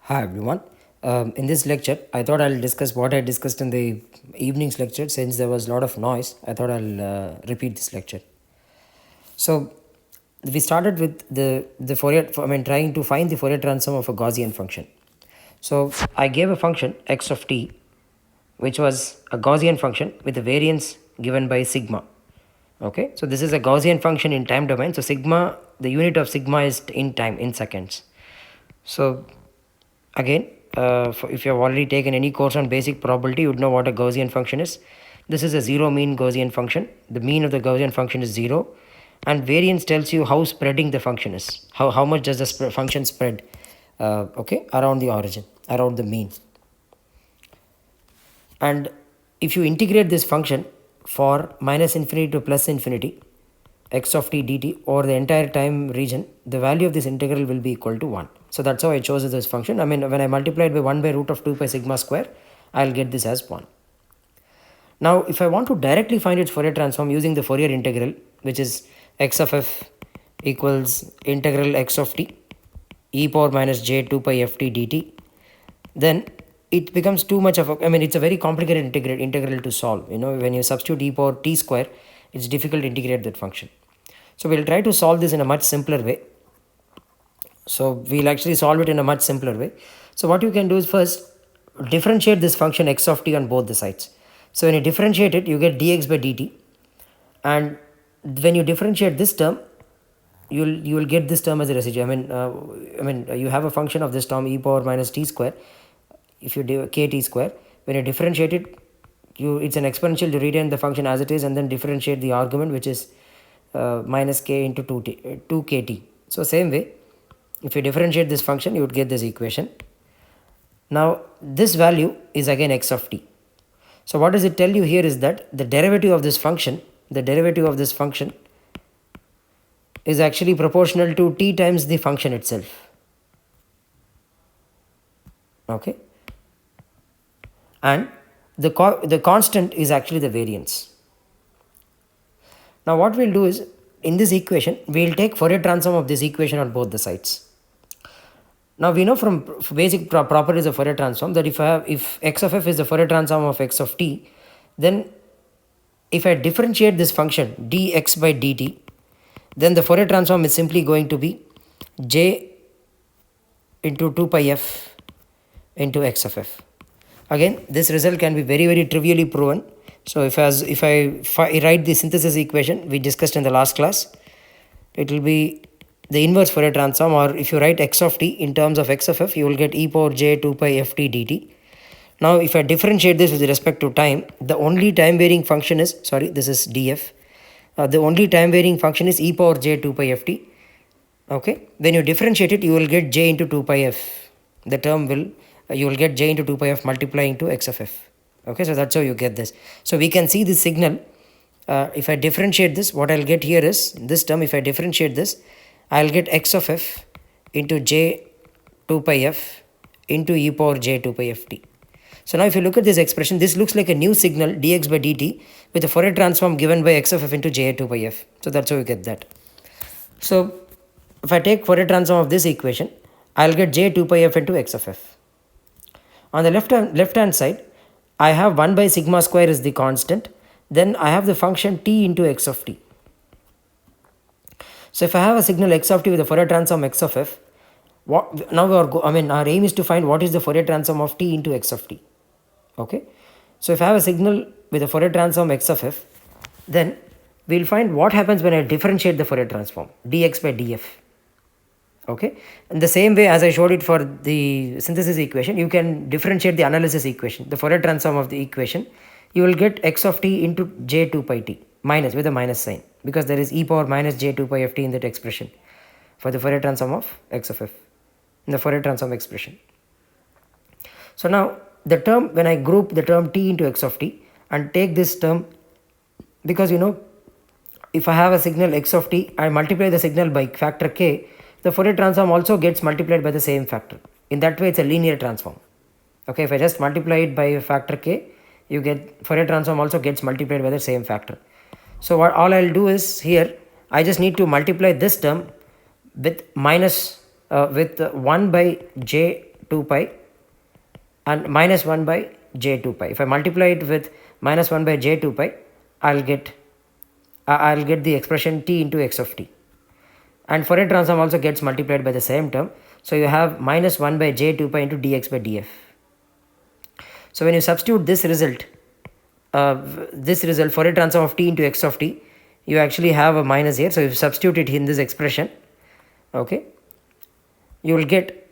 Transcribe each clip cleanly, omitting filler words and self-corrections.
Hi everyone. In this lecture, I thought I'll discuss what I discussed in the evening's lecture. Since there was a lot of noise, I thought I'll repeat this lecture. So we started with the Fourier. I mean, trying to find the Fourier transform of a Gaussian function. So I gave a function x of t, which was a Gaussian function with a variance given by sigma. Okay, so this is a Gaussian function in time domain. So sigma, the unit of sigma is in time, in seconds. So again, if you have already taken any course on basic probability, you would know what a Gaussian function is. This is a zero mean Gaussian function. The mean of the Gaussian function is 0, and variance tells you how spreading the function is. How much does the function spread okay, around the origin, around the mean. And if you integrate this function for minus infinity to plus infinity, x of t dt over the entire time region, the value of this integral will be equal to 1. So that's how I chose this function. I mean, when I multiply it by 1 by root of 2 pi sigma square, I'll get this as 1. Now, if I want to directly find its Fourier transform using the Fourier integral, which is x of f equals integral x of t e power minus j 2 pi ft dt, then it becomes too much of a, I mean, it's a very complicated integral to solve. You know, when you substitute e power t square, it's difficult to integrate that function. So we'll try to solve this in a much simpler way. So we'll actually solve it in a much simpler way. So what you can do is first differentiate this function x of t on both the sides. So when you differentiate it, you get dx by dt, and when you differentiate this term, you will get this term as a residue. I mean you have a function of this term e power minus t square. If you do kt square, when you differentiate it, it's an exponential to retain the function as it is, and then differentiate the argument, which is minus k into 2 kt. So same way, if you differentiate this function, you would get this equation. Now this value is again x of t. So what does it tell you here is that the derivative of this function, is actually proportional to t times the function itself. Okay, and the constant is actually the variance. Now what we'll do is, in this equation, we'll take Fourier transform of this equation on both the sides. Now we know from basic properties of Fourier transform that if x of f is the Fourier transform of x of t, then if I differentiate this function dx by dt, then the Fourier transform is simply going to be j into 2 pi f into x of f. Again, this result can be very, very trivially proven. So if I write the synthesis equation we discussed in the last class, it will be the inverse Fourier transform, or if you write x of t in terms of x of f, you will get e power j 2 pi ft dt. Now if I differentiate this with respect to time, the only time varying function is, this is df. The only time varying function is e power j 2 pi ft. Okay, when you differentiate it, you will get j into 2 pi f. The term will, you will get j into 2 pi f multiplying to x of f. Okay, so that's how you get this. So we can see this signal. If I differentiate this, what I'll get here is this term. If I differentiate this, I'll get x of f into j 2 pi f into e power j 2 pi ft. So now if you look at this expression, this looks like a new signal dx by dt with a Fourier transform given by x of f into j 2 pi f. So that's how you get that. So if I take Fourier transform of this equation, I'll get j 2 pi f into x of f. On the left hand side, I have 1 by sigma square is the constant. Then I have the function t into x of t. So if I have a signal x of t with a Fourier transform x of f, our aim is to find what is the Fourier transform of t into x of t. Okay, so if I have a signal with a Fourier transform x of f, then we'll find what happens when I differentiate the Fourier transform dx by df. Okay, in the same way as I showed it for the synthesis equation, you can differentiate the analysis equation, the Fourier transform of the equation. You will get x of t into j 2 pi t minus, with a minus sign, because there is e power minus j 2 pi ft in that expression for the Fourier transform of x of f in the Fourier transform expression. So now the term, when I group the term t into x of t and take this term, because if I have a signal x of t, I multiply the signal by factor k, the Fourier transform also gets multiplied by the same factor. In that way, it's a linear transform. Okay, if I just multiply it by a factor k, you get Fourier transform also gets multiplied by the same factor. So what all I'll do is, here I just need to multiply this term with minus with 1 by j 2 pi and minus 1 by j 2 pi. If I multiply it with minus 1 by j 2 pi, I'll get the expression t into x of t. And Fourier transform also gets multiplied by the same term. So you have minus 1 by j 2 pi into dx by df. So when you substitute this result Fourier transform of t into x of t, you actually have a minus here. So if you substitute it in this expression, okay, you will get,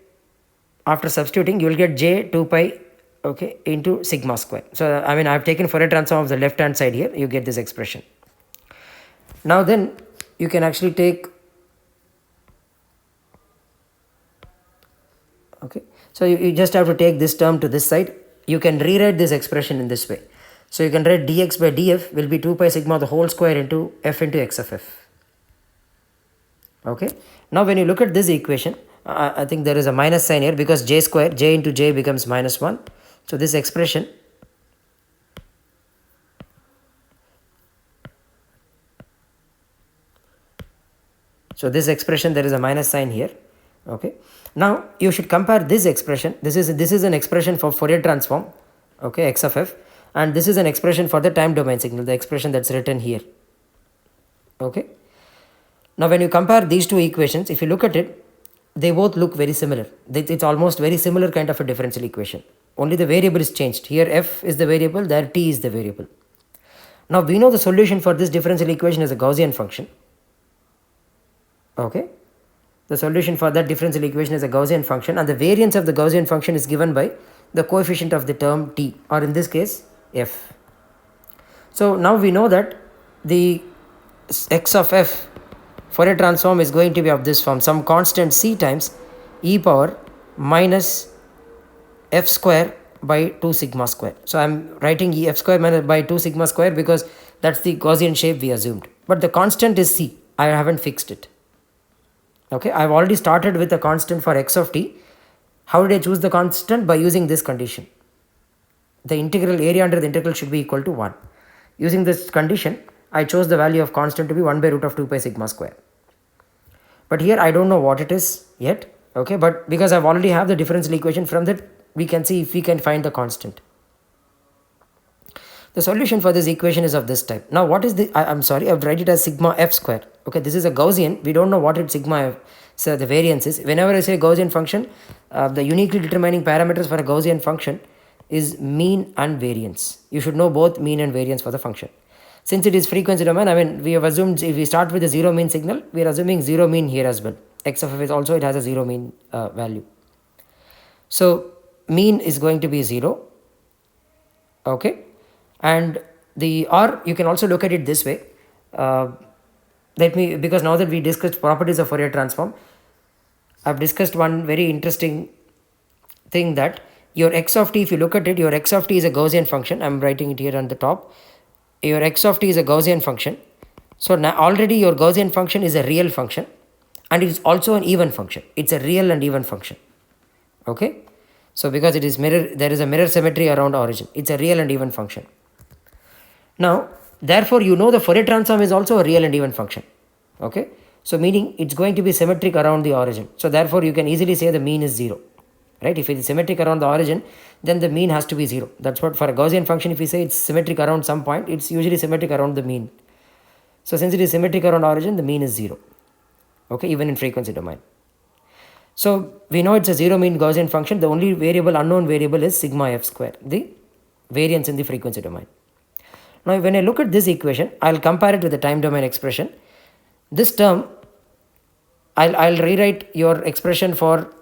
after substituting, you will get j 2 pi, okay, into sigma square. So I mean, I have taken Fourier transform of the left hand side here, you get this expression. Now then you can actually take, okay, so you just have to take this term to this side. You can rewrite this expression in this way. So you can write dx by df will be 2 pi sigma the whole square into f into x of f. Okay. Now when you look at this equation, I think there is a minus sign here because j square, j into j becomes minus 1. So this expression, there is a minus sign here. Okay. Now you should compare this expression. This is an expression for Fourier transform, okay, x of f, and this is an expression for the time domain signal, the expression that's written here. Okay. Now when you compare these two equations, if you look at it, they both look very similar. It's almost very similar kind of a differential equation. Only the variable is changed. Here f is the variable, there t is the variable. Now we know the solution for this differential equation is a Gaussian function. Okay. The solution for that differential equation is a Gaussian function, and the variance of the Gaussian function is given by the coefficient of the term t, or in this case f. So now we know that the x of f Fourier transform is going to be of this form, some constant c times e power minus f square by 2 sigma square. So I am writing e f square minus by 2 sigma square because that's the Gaussian shape we assumed, but the constant is c. I haven't fixed it. Okay, I have already started with a constant for x of t. How did I choose the constant? By using this condition. The integral area under the integral should be equal to 1. Using this condition, I chose the value of constant to be 1 by root of 2 pi sigma square. But here I don't know what it is yet. Okay, but because I've already have the differential equation, from that we can see if we can find the constant. The solution for this equation is of this type. Now what is the, I'm sorry, I've write it as sigma f square. Okay, this is a Gaussian. We don't know what its sigma f, so the variance is. Whenever I say Gaussian function, the uniquely determining parameters for a Gaussian function is mean and variance. You should know both mean and variance for the function. Since it is frequency domain, I mean, we have assumed if we start with a zero mean signal, we are assuming zero mean here as well. X of f is also, it has a zero mean value. So mean is going to be 0. Okay. And the, or you can also look at it this way. Because now that we discussed properties of Fourier transform, I've discussed one very interesting thing, that your x of t, if you look at it, your x of t is a Gaussian function. I'm writing it here on the top. Your x of t is a Gaussian function. So now already your Gaussian function is a real function, and it is also an even function. It's a real and even function. Okay. So because it is mirror, there is a mirror symmetry around origin. It's a real and even function. Now, therefore, you know the Fourier transform is also a real and even function. Okay. So meaning it's going to be symmetric around the origin. So therefore, you can easily say the mean is 0. Right. If it is symmetric around the origin, then the mean has to be 0. That's what for a Gaussian function, if we say it's symmetric around some point, it's usually symmetric around the mean. So since it is symmetric around origin, the mean is 0. Okay. Even in frequency domain. So we know it's a zero mean Gaussian function. The only variable, unknown variable, is sigma f square, the variance in the frequency domain. Now when I look at this equation, I'll compare it with the time domain expression. This term, I'll rewrite your expression for,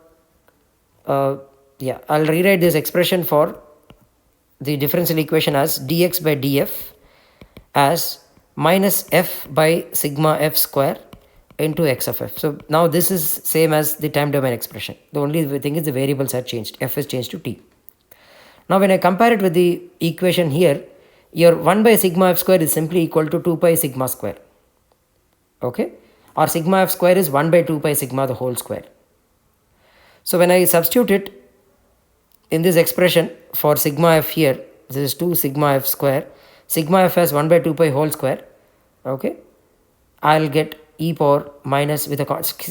I'll rewrite this expression for the differential equation as dx by df as minus f by sigma f square into x of f. So now this is same as the time domain expression. The only thing is the variables are changed. F is changed to t. Now when I compare it with the equation here, your 1 by sigma f square is simply equal to 2 pi sigma square. Okay. Or sigma f square is 1 by 2 pi sigma the whole square. So when I substitute it in this expression for sigma f here, this is 2 sigma f square. Sigma f as 1 by 2 pi whole square. Okay. I'll get e power minus with a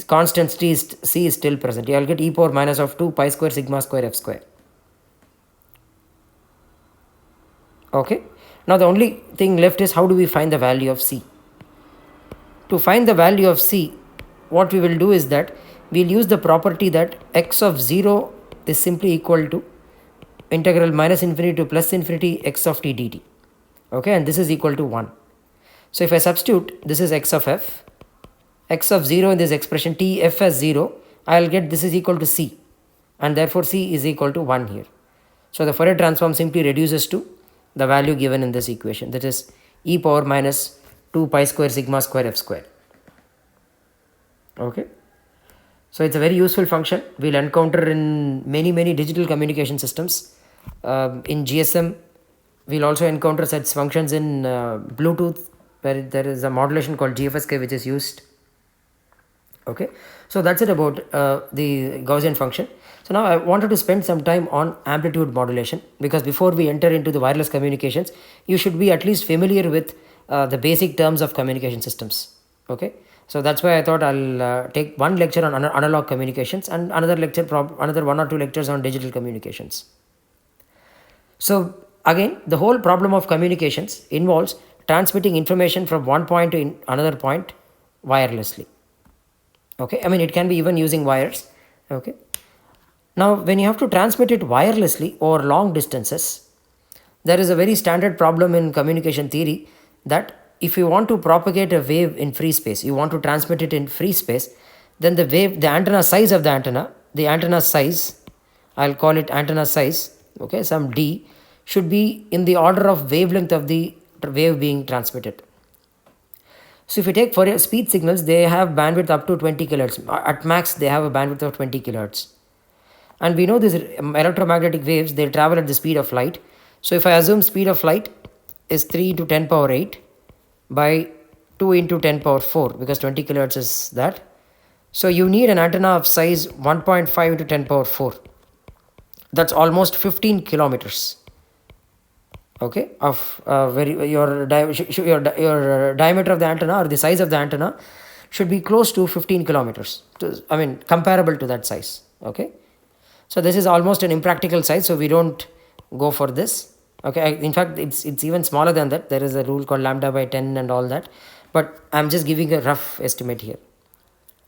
constant c is still present. I'll get e power minus of 2 pi square sigma square f square. Okay. Now the only thing left is how do we find the value of c. To find the value of c, what we will do is that we'll use the property that x of 0 is simply equal to integral minus infinity to plus infinity x of t dt. Okay, and this is equal to 1. So if I substitute, this is x of f, x of 0 in this expression, t f as 0, I will get this is equal to c, and therefore c is equal to 1 here. So the Fourier transform simply reduces to the value given in this equation, that is e power minus 2 pi square sigma square f square. Okay. So it's a very useful function. We'll encounter in many digital communication systems. In GSM, we'll also encounter such functions in Bluetooth, where there is a modulation called GFSK which is used. Okay, so that's it about the Gaussian function. So now I wanted to spend some time on amplitude modulation, because before we enter into the wireless communications, you should be at least familiar with the basic terms of communication systems. Okay, so that's why I thought I'll take one lecture on analog communications and another lecture, another 1 or 2 lectures on digital communications. So again, the whole problem of communications involves transmitting information from one point to another point wirelessly. Okay, I mean it can be even using wires. Okay, now when you have to transmit it wirelessly over long distances, there is a very standard problem in communication theory that if you want to propagate a wave in free space, you want to transmit it in free space, then the wave, the antenna size of the antenna size, I'll call it antenna size, okay, some d, should be in the order of wavelength of the wave being transmitted. So if you take Fourier speed signals, they have bandwidth up to 20 kilohertz. At max, they have a bandwidth of 20 kilohertz. And we know these electromagnetic waves, they travel at the speed of light. So if I assume speed of light is 3 to 10 power 8 by 2 into 10 power 4, because 20 kilohertz is that. So you need an antenna of size 1.5 into 10 power 4. That's almost 15 kilometers. Okay, of your diameter of the antenna, or the size of the antenna, should be close to 15 kilometers. I mean comparable to that size. Okay, so this is almost an impractical size, so we don't go for this. Okay, in fact it's even smaller than that. There is a rule called lambda by 10 and all that, but I'm just giving a rough estimate here.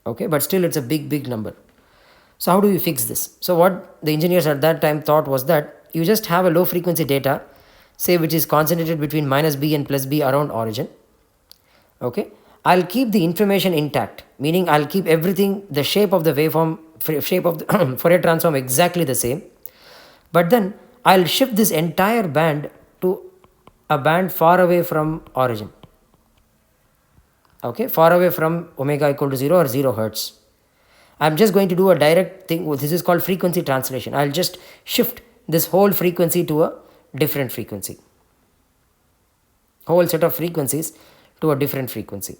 Okay, but still it's a big number. So how do we fix this? So what the engineers at that time thought was that you just have a low frequency data, say which is concentrated between minus b and plus b around origin. Okay, I'll keep the information intact, meaning I'll keep everything, the shape of the waveform, shape of the Fourier transform exactly the same, but then I'll shift this entire band to a band far away from origin. Okay, far away from omega equal to 0 or 0 hertz. I'm just going to do a direct thing. This is called frequency translation. I'll just shift this whole frequency to a different frequency, whole set of frequencies to a different frequency.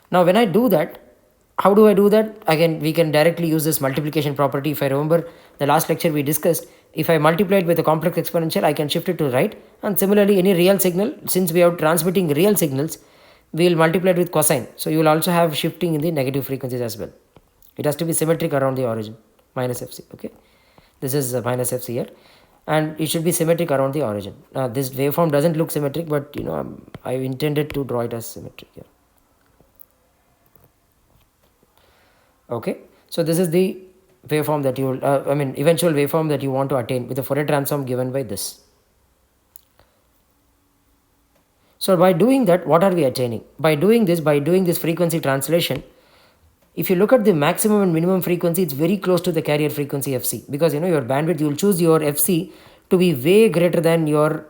Now when I do that, how do I do that? Again, we can directly use this multiplication property. If I remember the last lecture we discussed, if I multiply it with a complex exponential, I can shift it to right. And similarly, any real signal, since we are transmitting real signals, we will multiply it with cosine. So you will also have shifting in the negative frequencies as well. It has to be symmetric around the origin, minus fc. Okay, this is minus fc here, and it should be symmetric around the origin. Now this waveform doesn't look symmetric, but I intended to draw it as symmetric here. Okay, so this is the waveform that you will, eventual waveform that you want to attain with the Fourier transform given by this. So by doing that, what are we attaining? By doing this frequency translation, if you look at the maximum and minimum frequency, it's very close to the carrier frequency fc, because your bandwidth, you will choose your fc to be way greater than your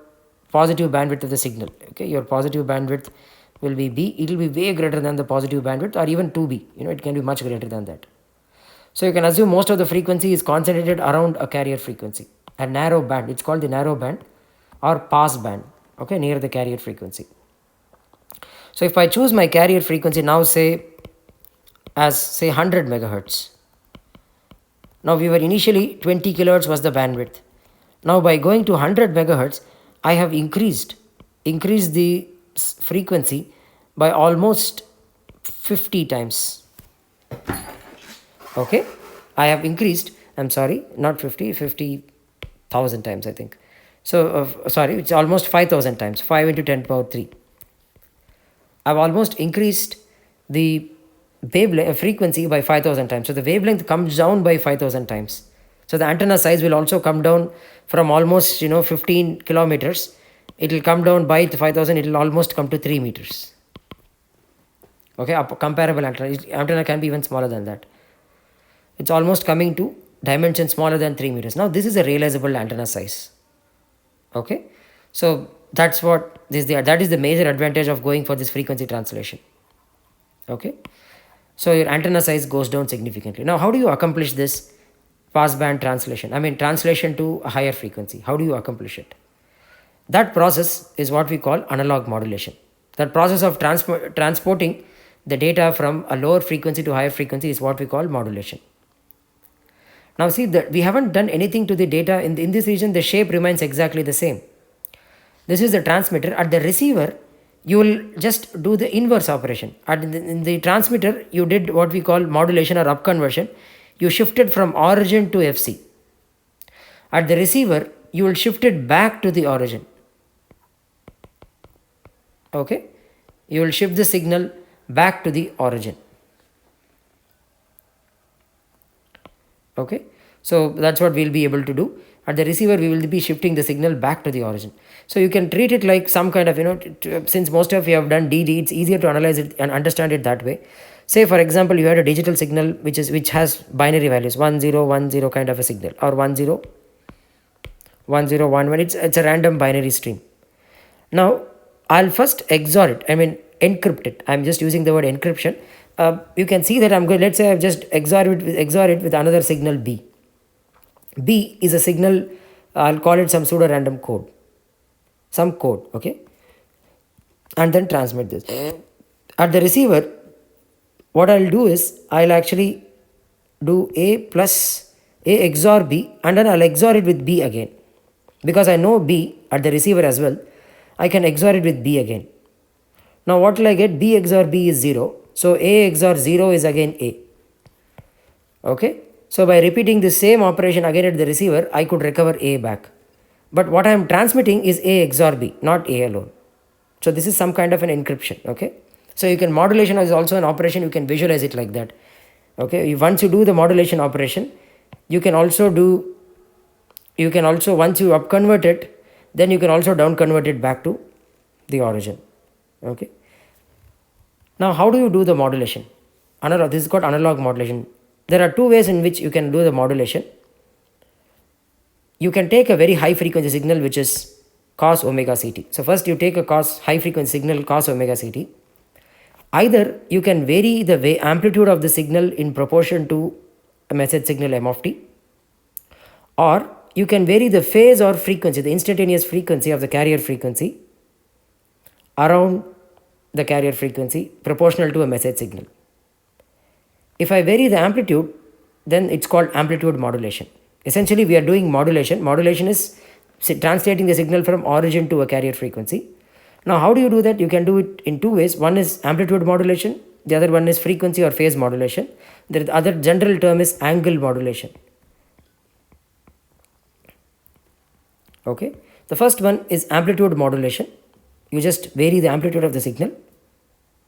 positive bandwidth of the signal. Okay, your positive bandwidth will be b, it will be way greater than the positive bandwidth, or even 2b, it can be much greater than that. So you can assume most of the frequency is concentrated around a carrier frequency, a narrow band. It's called the narrow band or pass band, okay, near the carrier frequency. So if I choose my carrier frequency now, say 100 megahertz. Now we were initially 20 kilohertz was the bandwidth. Now by going to 100 megahertz, I have increased the frequency by almost 50 times. Okay, I have increased, I'm sorry, not 50, 50,000 times, I think. So, sorry, it's almost 5,000 times, 5 into 10 power 3. I've almost increased the wavelength frequency by 5,000 times. So the wavelength comes down by 5,000 times. So the antenna size will also come down from almost 15 kilometers. It will come down by 5,000. It will almost come to 3 meters. Okay, a comparable antenna can be even smaller than that. It's almost coming to dimension smaller than 3 meters. Now this is a realizable antenna size. Okay, so that's what that is the major advantage of going for this frequency translation. Okay, so your antenna size goes down significantly. Now how do you accomplish this passband translation? I mean translation to a higher frequency. How do you accomplish it? That process is what we call analog modulation. That process of transporting the data from a lower frequency to higher frequency is what we call modulation. Now see that we haven't done anything to the data in this region. The shape remains exactly the same. This is the transmitter. At the receiver, you will just do the inverse operation. In the transmitter, you did what we call modulation or upconversion. You shifted from origin to FC. At the receiver, you will shift it back to the origin. Okay, you will shift the signal back to the origin. Okay, so that's what we'll be able to do. At the receiver, we will be shifting the signal back to the origin. So you can treat it like some kind of, since most of you have done DD, it's easier to analyze it and understand it that way. Say for example, you had a digital signal which has binary values 1010 kind of a signal, or 1011. It's a random binary stream. Now I'll first XOR it, I mean encrypt it. I'm just using the word encryption. You can see that I'm going, let's say I've just XOR it with another signal B. B is a signal, I'll call it some pseudo random code, some code, okay, and then transmit this. At the receiver, what I'll do is I'll actually do A plus A XOR B, and then I'll XOR it with B again. Because I know B at the receiver as well, I can XOR it with B again. Now what will I get? B XOR B is 0. So A XOR 0 is again A. Okay. So by repeating the same operation again at the receiver, I could recover A back. But what I am transmitting is A XOR B, not A alone. So this is some kind of an encryption. Okay. So you can, modulation is also an operation, you can visualize it like that. Okay. Once you do the modulation operation, you can also, once you upconvert it, then you can also downconvert it back to the origin. Okay. Now how do you do the modulation? This is called analog modulation. There are two ways in which you can do the modulation. You can take a very high frequency signal which is cos omega ct. So first you take a high frequency signal cos omega ct. Either you can vary the amplitude of the signal in proportion to a message signal m of t, or you can vary the phase or frequency, the instantaneous frequency of the carrier frequency around the carrier frequency proportional to a message signal. If I vary the amplitude, then it's called amplitude modulation. Essentially, we are doing modulation. Modulation is translating the signal from origin to a carrier frequency. Now, how do you do that? You can do it in two ways. One is amplitude modulation. The other one is frequency or phase modulation. The other general term is angle modulation. Okay. The first one is amplitude modulation. You just vary the amplitude of the signal.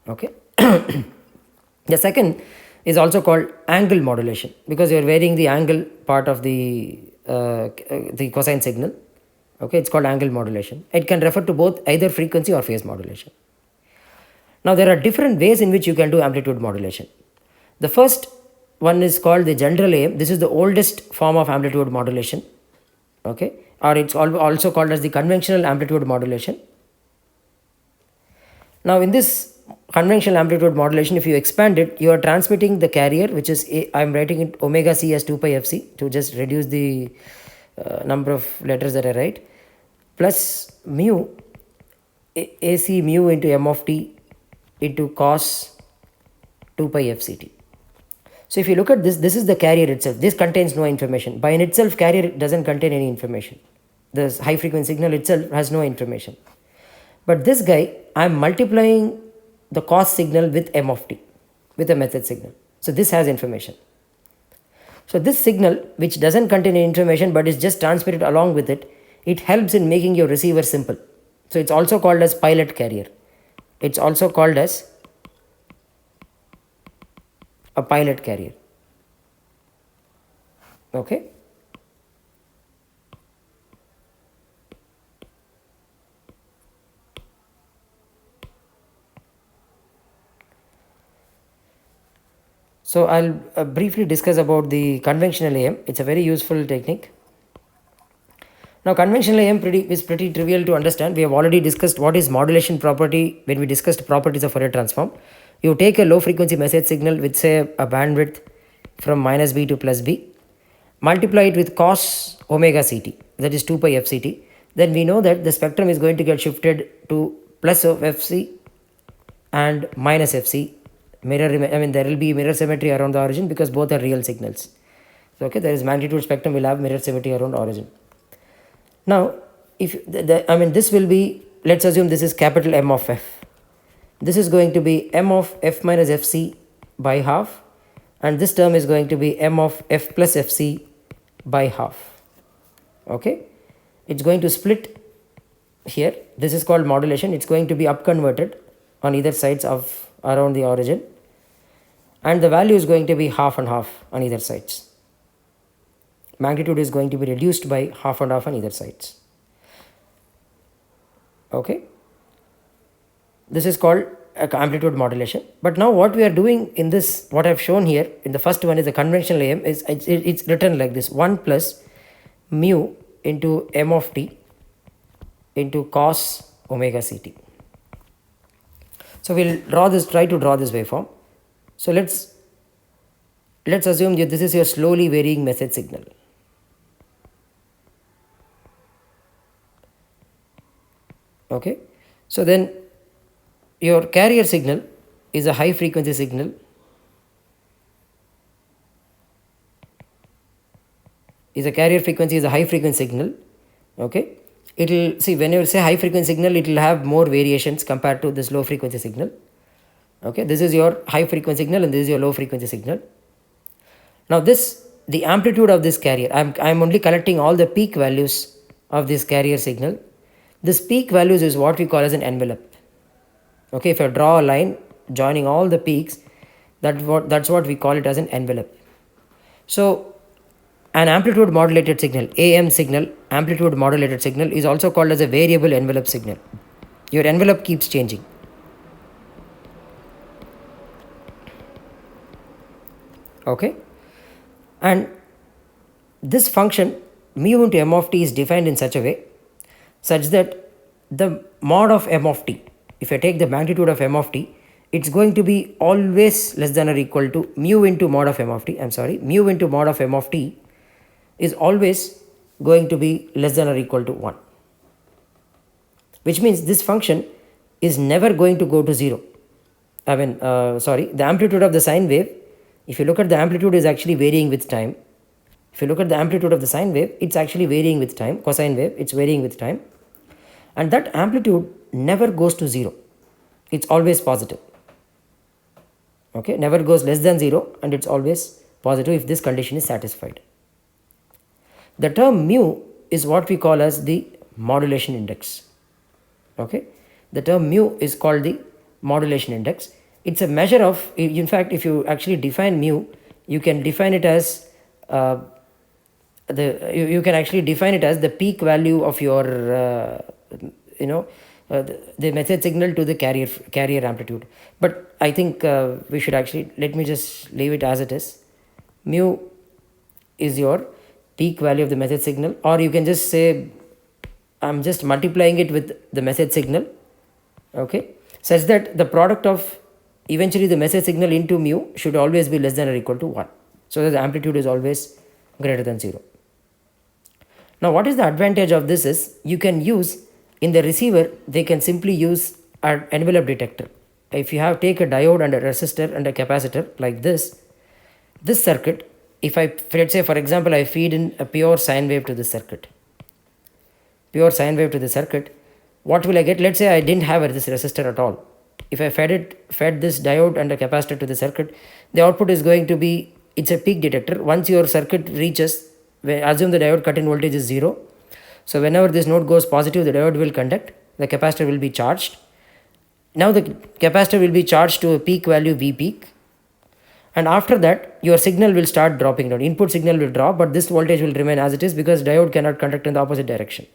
Okay. The second is also called angle modulation, because you are varying the angle part of the cosine signal. Okay, it's called angle modulation. It can refer to both either frequency or phase modulation. Now there are different ways in which you can do amplitude modulation. The first one is called the general AM. This is the oldest form of amplitude modulation. Okay, or it's also called as the conventional amplitude modulation. Now in this conventional amplitude modulation, if you expand it, you are transmitting the carrier, which is I am writing it omega c as 2 pi fc to just reduce the number of letters that I write, plus mu ac mu into m of t into cos 2 pi fct. So if you look at this, this is the carrier itself. This contains no information. By in itself, carrier doesn't contain any information. The high frequency signal itself has no information. But this guy, I am multiplying the cos signal with m of t. with a method signal. So this has information. So this signal, which doesn't contain any information but is just transmitted along with it, it helps in making your receiver simple. So it's also called as pilot carrier. It's also called as a pilot carrier. Okay. So I'll briefly discuss about the conventional AM. It's a very useful technique. Now conventional AM is pretty trivial to understand. We have already discussed what is modulation property when we discussed properties of Fourier transform. You take a low frequency message signal with say a bandwidth from minus b to plus b, multiply it with cos omega ct, that is 2 pi fct, then we know that the spectrum is going to get shifted to plus of fc and minus fc. There will be mirror symmetry around the origin because both are real signals. So, okay, there is magnitude spectrum will have mirror symmetry around origin. Now, if this will be, let's assume this is capital M of f. This is going to be m of f minus fc by half, and this term is going to be m of f plus fc by half. Okay, it's going to split here. This is called modulation. It's going to be upconverted on either sides of around the origin, and the value is going to be half and half on either sides. Magnitude is going to be reduced by half and half on either sides. Okay, this is called amplitude modulation. But now what we are doing in this, what I have shown here in the first one is the conventional AM, is it's written like this: 1 plus mu into m of t into cos omega ct. So we'll try to draw this waveform. So let's assume that this is your slowly varying message signal. Okay, so then your carrier signal is a high frequency signal. Is a carrier frequency is a high frequency signal. Okay, it will see when you say high frequency signal, it will have more variations compared to this low frequency signal. Okay, this is your high frequency signal and this is your low frequency signal. Now the amplitude of this carrier, I'm only collecting all the peak values of this carrier signal. This peak values is what we call as an envelope. Okay, if I draw a line joining all the peaks, that's what we call it as an envelope. So an amplitude modulated signal, AM signal, amplitude modulated signal, is also called as a variable envelope signal. Your envelope keeps changing. Okay, and this function mu into m of t is defined in such a way such that the mod of m of t, if I take the magnitude of m of t, it's going to be always less than or equal to mu into mod of m of t. Mu into mod of m of t is always going to be less than or equal to 1, which means this function is never going to go to 0. The amplitude of the sine wave, if you look at the amplitude, is actually varying with time. If you look at the amplitude of the sine wave, it's actually varying with time. Cosine wave, it's varying with time. And that amplitude never goes to 0. It's always positive. Okay, never goes less than 0 and it's always positive if this condition is satisfied. The term mu is what we call as the modulation index. Okay, the term mu is called the modulation index. It's a measure of, in fact, if you actually define mu, you can define it as you can actually define it as the peak value of your the message signal to the carrier amplitude. But I think we should actually, let me just leave it as it is. Mu is your peak value of the message signal, or you can just say I'm just multiplying it with the message signal, okay, such that the product of eventually the message signal into mu should always be less than or equal to 1, so that the amplitude is always greater than 0. Now what is the advantage of this is, you can use in the receiver, they can simply use an envelope detector. If you take a diode and a resistor and a capacitor like this circuit, if let's say for example I feed in a pure sine wave to this circuit, what will I get? Let's say I didn't have this resistor at all. if I fed this diode and a capacitor to the circuit, the output is going to be, it's a peak detector. Once your circuit reaches, assume the diode cut-in voltage is 0. So whenever this node goes positive, the diode will conduct, the capacitor will be charged. Now the capacitor will be charged to a peak value V peak, and after that your signal will start dropping down. Input signal will drop, but this voltage will remain as it is because diode cannot conduct in the opposite direction.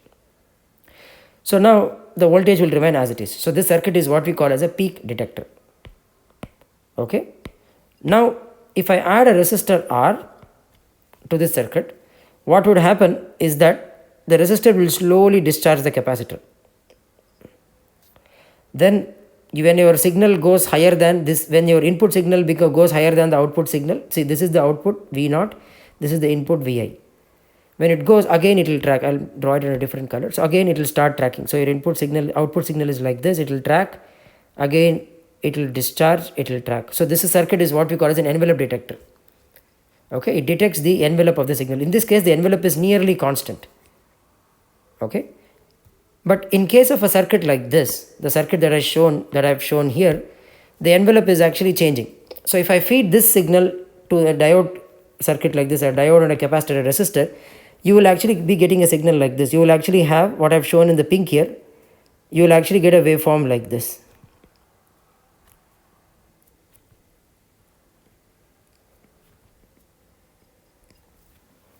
So now the voltage will remain as it is. So this circuit is what we call as a peak detector. Okay. Now if I add a resistor R to this circuit, what would happen is that the resistor will slowly discharge the capacitor. Then when your signal goes higher than this, when your input signal goes higher than the output signal, see, this is the output V0, this is the input Vi. When it goes, again it will track. I'll draw it in a different color. So again it will start tracking. So your input signal, output signal is like this, it will track, again it will discharge, it will track. So this circuit is what we call as an envelope detector. Okay, it detects the envelope of the signal. In this case the envelope is nearly constant. Okay. But in case of a circuit like this, the circuit that I've shown here, the envelope is actually changing. So if I feed this signal to a diode circuit like this, a diode and a capacitor, a resistor, you will actually be getting a signal like this. You will actually have what I've shown in the pink here. You will actually get a waveform like this.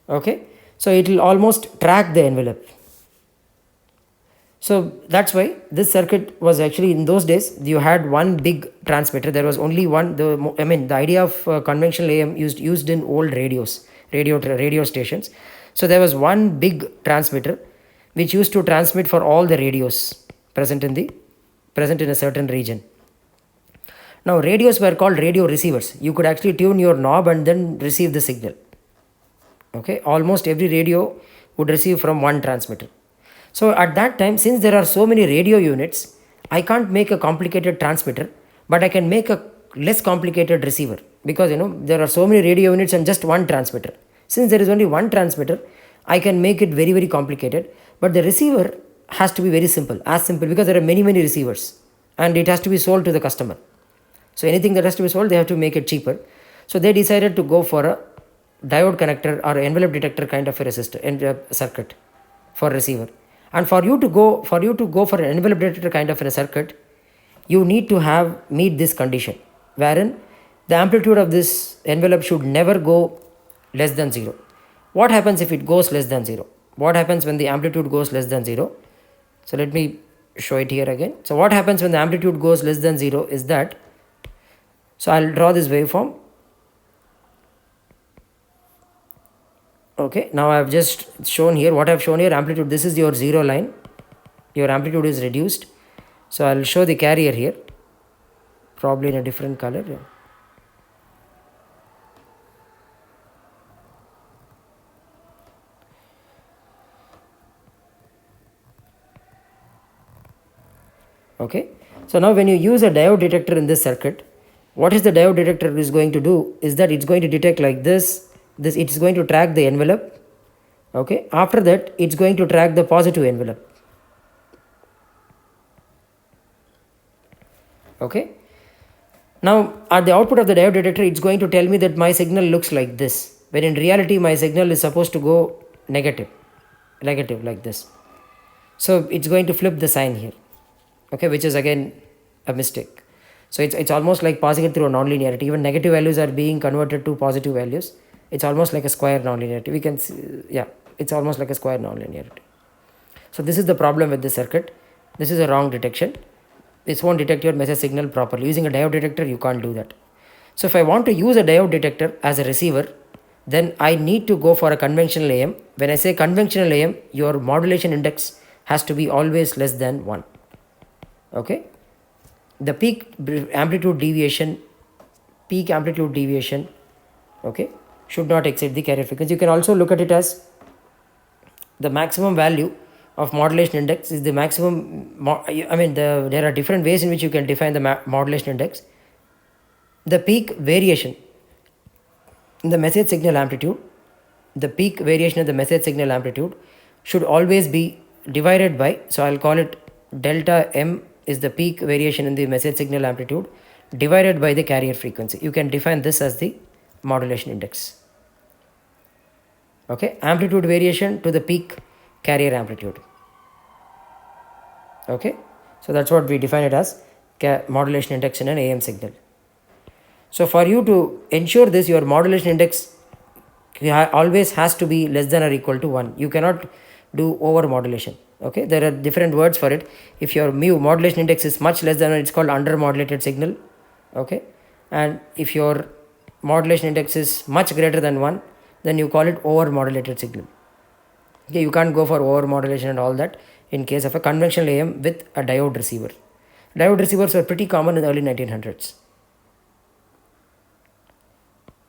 Okay, so it will almost track the envelope. So that's why this circuit was actually, in those days you had one big transmitter. There was only one. The idea of conventional AM used in old radio stations. So there was one big transmitter which used to transmit for all the radios present in a certain region. Now radios were called radio receivers. You could actually tune your knob and then receive the signal. Okay, almost every radio would receive from one transmitter. So at that time, since there are so many radio units, I can't make a complicated transmitter, but I can make a less complicated receiver, because there are so many radio units and just one transmitter. Since there is only one transmitter, I can make it very, very complicated, but the receiver has to be very simple, as simple, because there are many, many receivers and it has to be sold to the customer. So anything that has to be sold, they have to make it cheaper. So they decided to go for a diode connector or envelope detector kind of a resistor and a circuit for receiver. And for you to go for an envelope detector kind of a circuit, you need to meet this condition, wherein the amplitude of this envelope should never go less than 0. What happens if it goes less than 0? What happens when the amplitude goes less than 0? So let me show it here again. So what happens when the amplitude goes less than 0 is that, so I'll draw this waveform. Okay, now I have just shown here what I have shown here, amplitude. This is your 0 line. Your amplitude is reduced. So I'll show the carrier here, probably in a different color. Yeah. Okay, so now when you use a diode detector in this circuit, what is the diode detector is going to do is that it's going to detect like this. It is going to track the envelope. Okay, after that it's going to track the positive envelope. Okay, now at the output of the diode detector, it's going to tell me that my signal looks like this, when in reality my signal is supposed to go negative like this. So it's going to flip the sign here, okay, which is again a mistake. So it's almost like passing it through a nonlinearity. Even negative values are being converted to positive values. It's almost like a square nonlinearity. We can see, yeah, it's almost like a square nonlinearity. So this is the problem with the circuit. This is a wrong detection. This won't detect your message signal properly. Using a diode detector, you can't do that. So if I want to use a diode detector as a receiver, then I need to go for a conventional AM. When I say conventional AM, your modulation index has to be always less than 1. Okay, the peak amplitude deviation, okay, should not exceed the carrier frequency. You can also look at it as the maximum value of modulation index is the maximum. There are different ways in which you can define the modulation index. The peak variation in the message signal amplitude, should always be divided by, so I'll call it delta M is the peak variation in the message signal amplitude divided by the carrier frequency. You can define this as the modulation index. Okay, amplitude variation to the peak carrier amplitude. Okay, so that's what we define it as, modulation index in an AM signal. So for you to ensure this, your modulation index always has to be less than or equal to 1. You cannot do over modulation. Okay, there are different words for it. If your mu modulation index is much less than 1, it's called under modulated signal. Okay, and if your modulation index is much greater than 1, then you call it over modulated signal. Okay, you can't go for over modulation and all that in case of a conventional AM with a diode receiver. Diode receivers were pretty common in the early 1900s.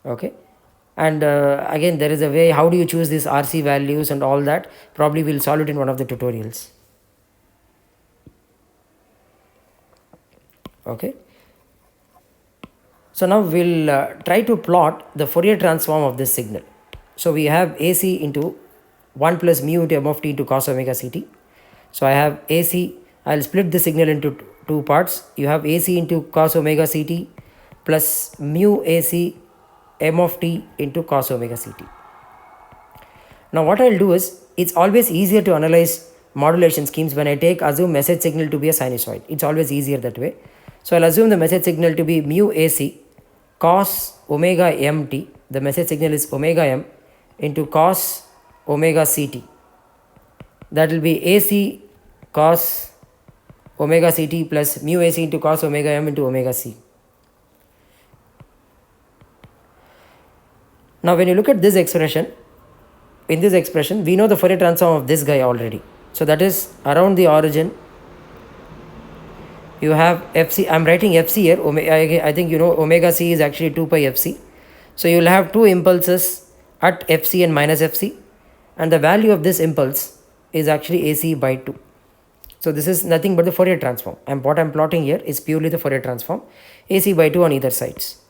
Okay, and again, there is a way how do you choose these RC values and all that. Probably we'll solve it in one of the tutorials. Okay, so now we'll try to plot the Fourier transform of this signal. So we have AC into 1 plus mu into m of t into cos omega ct. So I have AC, I'll split the signal into two parts. You have AC into cos omega ct plus mu AC m of t into cos omega ct. Now what I'll do is, it's always easier to analyze modulation schemes when I assume message signal to be a sinusoid. It's always easier that way. So I'll assume the message signal to be mu AC cos omega mt. The message signal is omega m into cos omega ct. That will be AC cos omega ct plus mu AC into cos omega m into omega c. Now when you look at this expression, in this expression we know the Fourier transform of this guy already. So that is around the origin you have fc. I am writing fc here. I think you know omega c is actually 2 pi fc. So you will have two impulses at fc and minus fc, and the value of this impulse is actually AC by 2. So this is nothing but the Fourier transform, and what I am plotting here is purely the Fourier transform, AC by 2 on either sides.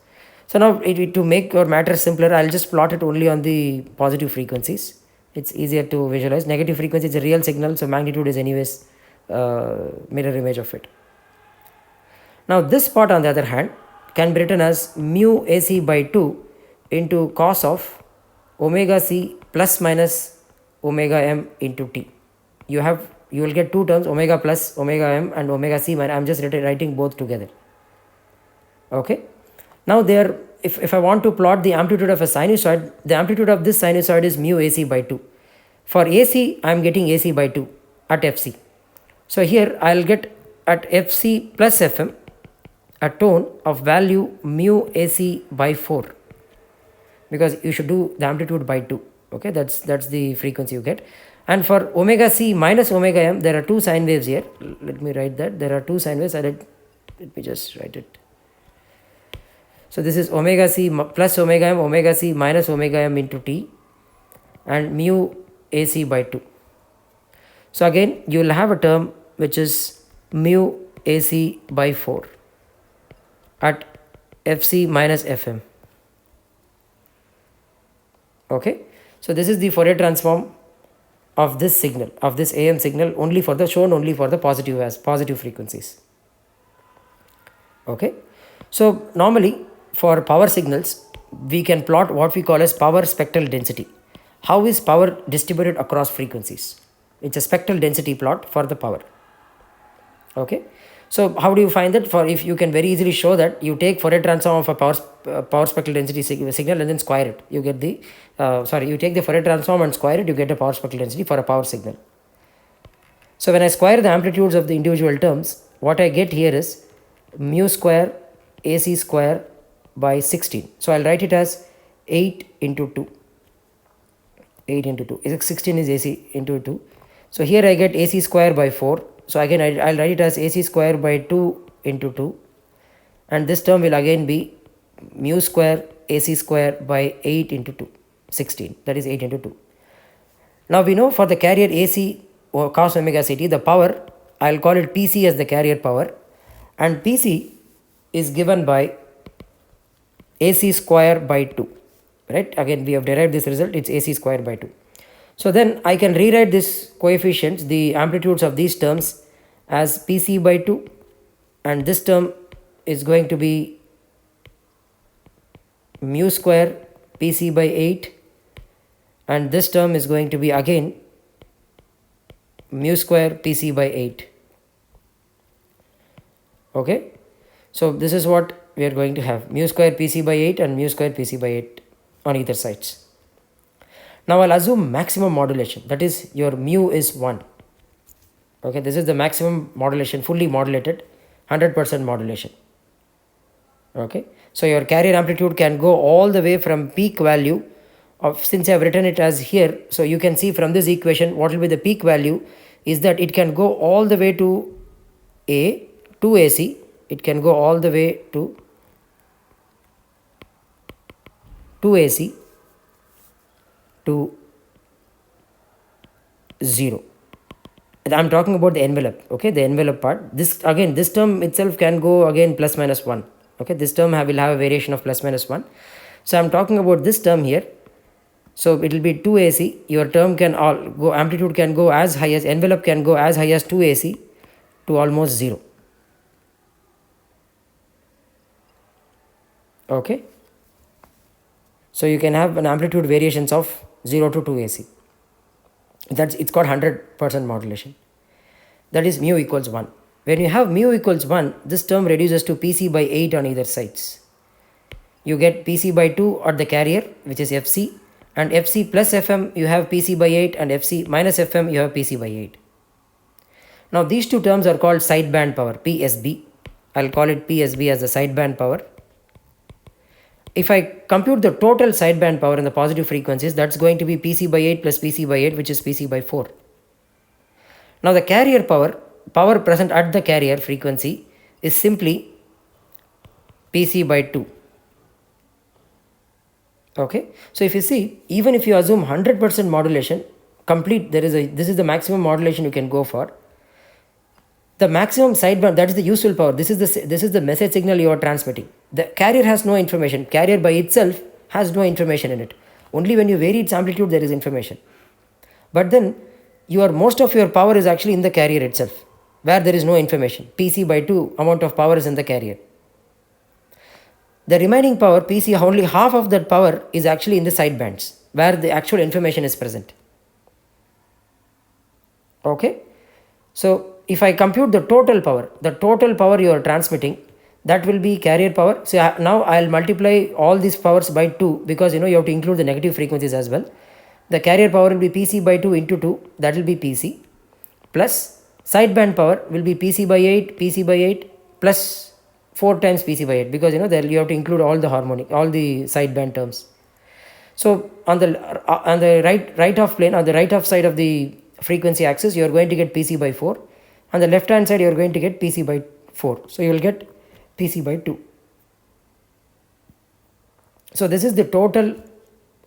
So now to make your matter simpler, I will just plot it only on the positive frequencies. It's easier to visualize. Negative frequency is a real signal, so magnitude is anyways mirror image of it. Now this part on the other hand can be written as mu AC by 2 into cos of omega c plus minus omega m into t. You will get two terms, omega plus omega m and omega c. I am just writing both together. Okay. Now there, if I want to plot the amplitude of a sinusoid, the amplitude of this sinusoid is mu AC by 2. For AC, I am getting AC by 2 at FC. So here I will get at FC plus FM a tone of value mu AC by 4, because you should do the amplitude by 2. Okay, that's the frequency you get. And for omega c minus omega m, there are two sine waves here. Let me write that. There are two sine waves. Let me just write it. So this is omega c plus omega m, omega c minus omega m into t, and mu AC by 2. So again you will have a term which is mu AC by 4 at FC minus FM. Okay, so this is the Fourier transform of this signal, of this AM signal, only for the shown only for the positive frequencies. Okay, so normally for power signals we can plot what we call as power spectral density. How is power distributed across frequencies? It's a spectral density plot for the power. Okay, so how do you find that? For if you can very easily show that, you take Fourier transform of a power spectral density signal and then square it. You get the you take the Fourier transform and square it, you get a power spectral density for a power signal. So when I square the amplitudes of the individual terms, what I get here is mu square AC square by 16. So I'll write it as 8 into 2. 8 into 2. 16 is AC into 2. So here I get AC square by 4. So again I'll write it as AC square by 2 into 2. And this term will again be mu square AC square by 8 into 2. 16. That is 8 into 2. Now we know for the carrier AC or cos omega ct, the power, I'll call it PC as the carrier power. And PC is given by AC square by 2, right? Again we have derived this result, it's AC square by 2. So then I can rewrite this coefficients, the amplitudes of these terms, as PC by 2 and this term is going to be mu square Pc by 8, and this term is going to be again mu square Pc by 8. Okay, so this is what we are going to have, mu square Pc by 8 and mu square Pc by 8 on either sides. Now I'll assume maximum modulation, that is your mu is 1. Okay, this is the maximum modulation, fully modulated, 100% modulation. Okay, so your carrier amplitude can go all the way from peak value of, since I have written it as here, so you can see from this equation what will be the peak value is that it can go all the way to A, to AC, it can go all the way to 2AC to 0. I'm talking about the envelope, okay, the envelope part. This again, this term itself can go again plus minus 1. Okay, this term will have a variation of plus minus 1. So I'm talking about this term here. So it will be 2AC. Your term can all go, amplitude can go as high as, envelope can go as high as 2AC to almost 0. Okay, so you can have an amplitude variations of 0 to 2AC. That's, it's called 100% modulation. That is mu equals 1. When you have mu equals 1, this term reduces to Pc by 8 on either sides. You get Pc by 2 at the carrier, which is Fc, and Fc plus Fm you have Pc by 8, and Fc minus Fm you have Pc by 8. Now these two terms are called sideband power, PSB. I'll call it PSB as the sideband power. If I compute the total sideband power in the positive frequencies, that's going to be Pc by 8 plus Pc by 8, which is Pc by 4. Now the carrier power present at the carrier frequency is simply Pc by 2. Okay, so if you see, even if you assume 100% modulation, complete, this is the maximum modulation you can go for. The maximum sideband, that is the useful power. This is the message signal you are transmitting. The carrier has no information. Carrier by itself has no information in it. Only when you vary its amplitude there is information. But then most of your power is actually in the carrier itself, where there is no information. Pc by 2 amount of power is in the carrier. The remaining power, Pc, only half of that power is actually in the sidebands, where the actual information is present. Okay, so if I compute the total power you are transmitting, that will be carrier power. So now I'll multiply all these powers by 2, because you have to include the negative frequencies as well. The carrier power will be Pc by 2 into 2, that will be Pc, plus sideband power will be Pc by 8, Pc by 8 plus 4 times Pc by 8, because there you have to include all the harmonic, all the sideband terms. So on the right half plane, on the right half side of the frequency axis, you are going to get Pc by 4. On the left hand side you are going to get Pc by 4. So you will get Pc by 2. So this is the total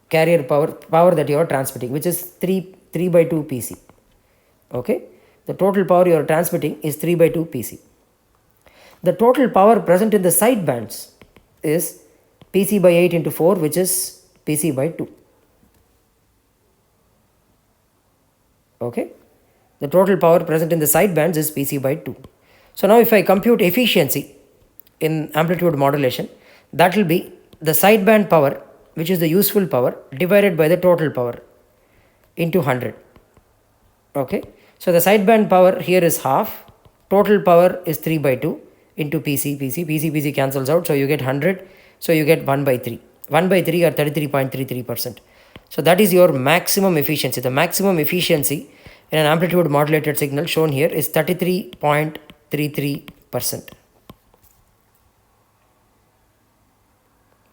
carrier power that you are transmitting, which is 3 by 2 Pc. Okay, the total power you are transmitting is 3 by 2 Pc. The total power present in the side bands is Pc by 8 into 4, which is Pc by 2. Okay, the total power present in the side bands is Pc by 2. So now if I compute efficiency in amplitude modulation, that will be the sideband power, which is the useful power, divided by the total power into 100. Okay, so the sideband power here is half, total power is 3 by 2 into Pc cancels out, so you get 100, so you get 1 by 3. 1 by 3 or 33.33%. So that is your maximum efficiency. The maximum efficiency in an amplitude modulated signal shown here is 33.33%.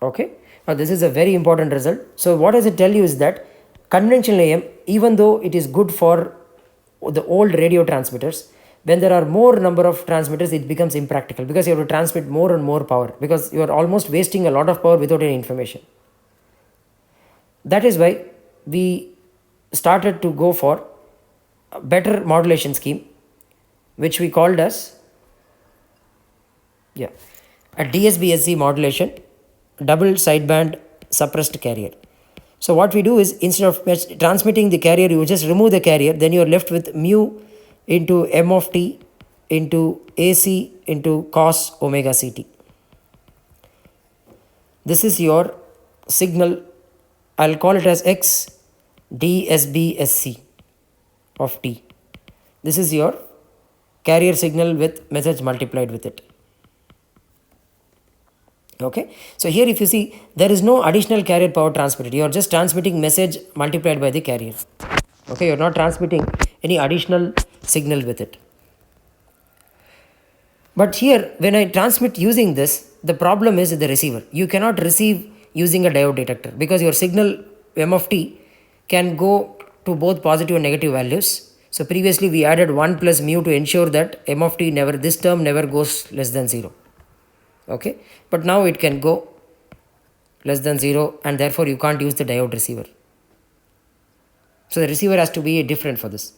Okay, now this is a very important result. So what does it tell you is that conventional AM, even though it is good for the old radio transmitters, when there are more number of transmitters, it becomes impractical, because you have to transmit more and more power, because you are almost wasting a lot of power without any information. That is why we started to go for a better modulation scheme, which we called as a DSBSC modulation, double sideband suppressed carrier. So what we do is, instead of transmitting the carrier, you just remove the carrier, then you are left with mu into m of t into AC into cos omega ct. This is your signal. I'll call it as x dsbsc of t. This is your carrier signal with message multiplied with it. Okay, so here if you see, there is no additional carrier power transmitted. You are just transmitting message multiplied by the carrier. Okay, you are not transmitting any additional signal with it. But here when I transmit using this, the problem is the receiver. You cannot receive using a diode detector because your signal m of t can go to both positive and negative values. So previously we added 1 plus mu to ensure that m of t never, this term never goes less than 0. Okay, but now it can go less than 0 and therefore you can't use the diode receiver. So the receiver has to be different for this.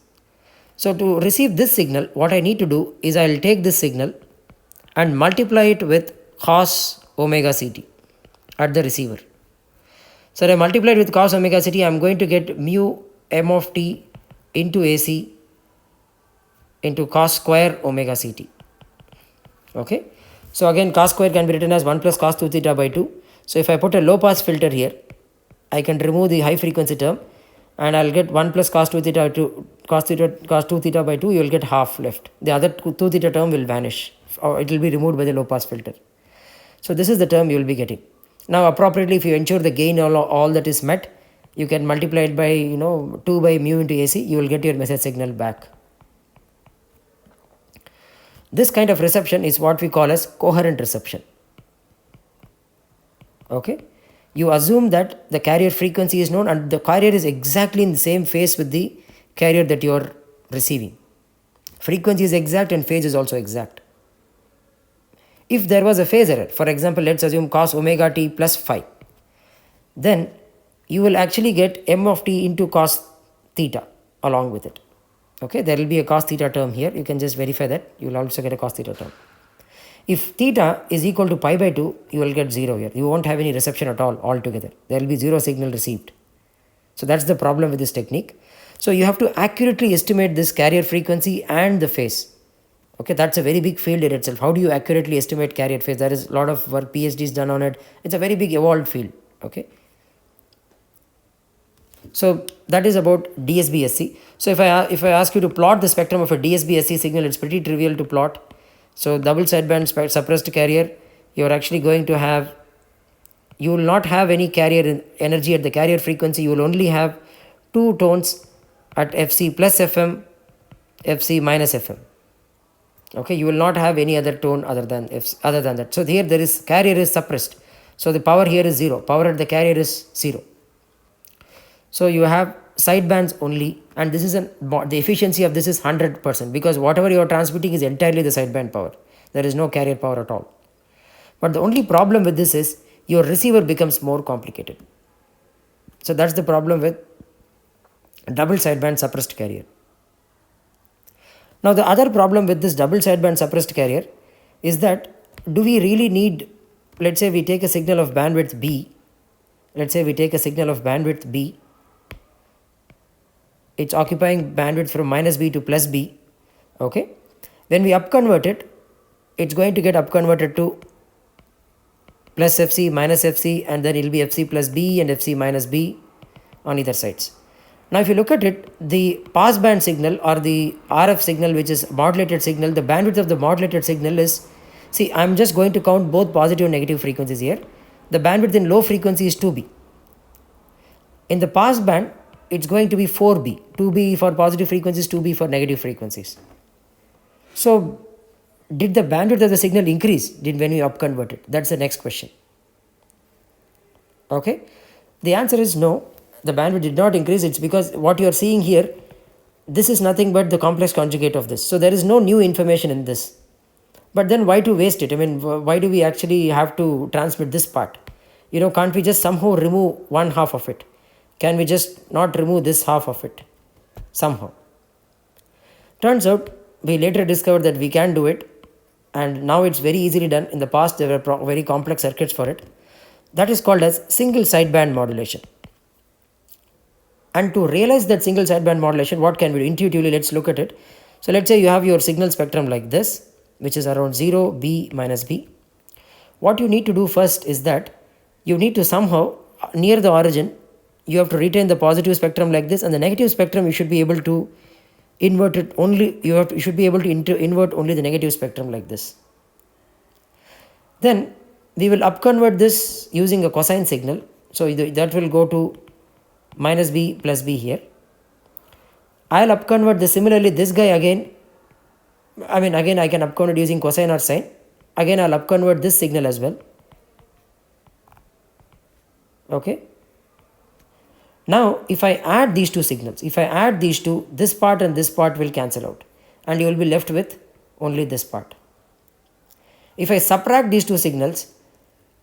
So to receive this signal, what I need to do is I will take this signal and multiply it with cos omega ct at the receiver. So I multiplied with cos omega ct, I am going to get mu m of t into AC into cos square omega ct. Okay. So again cos square can be written as 1 plus cos 2 theta by 2. So if I put a low pass filter here, I can remove the high frequency term and I'll get 1 plus cos 2 theta 2 cos 2 theta by 2, you will get half left. The other 2 theta term will vanish or it will be removed by the low pass filter. So this is the term you will be getting. Now appropriately, if you ensure the gain all that is met, you can multiply it by 2 by mu into AC, you will get your message signal back. This kind of reception is what we call as coherent reception. Okay, you assume that the carrier frequency is known and the carrier is exactly in the same phase with the carrier that you are receiving. Frequency is exact and phase is also exact. If there was a phase error, for example, let's assume cos omega t plus phi, then you will actually get m of t into cos theta along with it. Okay, there will be a cos theta term here. You can just verify that. You will also get a cos theta term. If theta is equal to pi by 2, you will get 0 here. You won't have any reception at all altogether. There will be 0 signal received. So that's the problem with this technique. So you have to accurately estimate this carrier frequency and the phase. Okay, that's a very big field in itself. How do you accurately estimate carrier phase? There is a lot of work, PhDs done on it. It's a very big evolved field. Okay. So that is about DSBSC. So if I ask you to plot the spectrum of a DSBSC signal, it's pretty trivial to plot. So double sideband suppressed carrier, you are actually going to have, you will not have any carrier energy at the carrier frequency. You will only have two tones at FC plus FM, FC minus FM. Okay, you will not have any other tone other than that. So here there is carrier is suppressed. So the power here is 0. Power at the carrier is 0. So you have sidebands only, and this is the efficiency of this is 100% because whatever you are transmitting is entirely the sideband power. There is no carrier power at all. But the only problem with this is your receiver becomes more complicated. So that's the problem with double sideband suppressed carrier. Now the other problem with this double sideband suppressed carrier is that do we really need, let's say we take a signal of bandwidth B, it's occupying bandwidth from minus B to plus B. Okay, when we upconvert it, it's going to get upconverted to plus FC minus FC, and then it will be FC plus B and FC minus B on either sides. Now if you look at it, the passband signal or the RF signal, which is modulated signal, the bandwidth of the modulated signal is, see, I'm just going to count both positive and negative frequencies here. The bandwidth in low frequency is 2B. In the passband, it's going to be 4B, 2B for positive frequencies, 2B for negative frequencies. So did the bandwidth of the signal increase when you upconvert it? That's the next question. Okay, the answer is no, the bandwidth did not increase. It's because what you are seeing here, this is nothing but the complex conjugate of this. So there is no new information in this. But then why to waste it? I mean, why do we actually have to transmit this part? Can't we just somehow remove one half of it? Can we just not remove this half of it somehow? Turns out we later discovered that we can do it, and now it's very easily done. In the past there were very complex circuits for it. That is called as single sideband modulation. And to realize that single sideband modulation, what can we do? Intuitively, let's look at it. So let's say you have your signal spectrum like this, which is around 0, B, minus B. What you need to do first is that you need to somehow, near the origin, you have to retain the positive spectrum like this, and the negative spectrum you should be able to invert it only, you should be able to invert only the negative spectrum like this. Then we will upconvert this using a cosine signal. So that will go to minus B plus B here. I'll upconvert this. Similarly, this guy again, again I can upconvert using cosine or sine. Again I'll upconvert this signal as well. Okay. Now if I add these two signals, if I add these two, this part and this part will cancel out, and you will be left with only this part. If I subtract these two signals,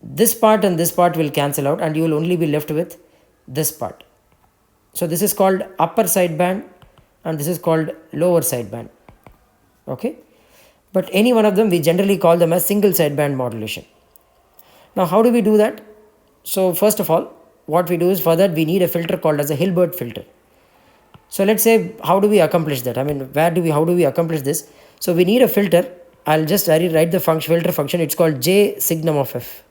this part and this part will cancel out, and you will only be left with this part. So this is called upper sideband and this is called lower sideband. Okay. But any one of them, we generally call them as single sideband modulation. Now how do we do that? So first of all, what we do is, for that we need a filter called as a Hilbert filter. So let's say, how do we accomplish that? How do we accomplish this? So we need a filter. I'll just write the filter function. It's called J signum of f.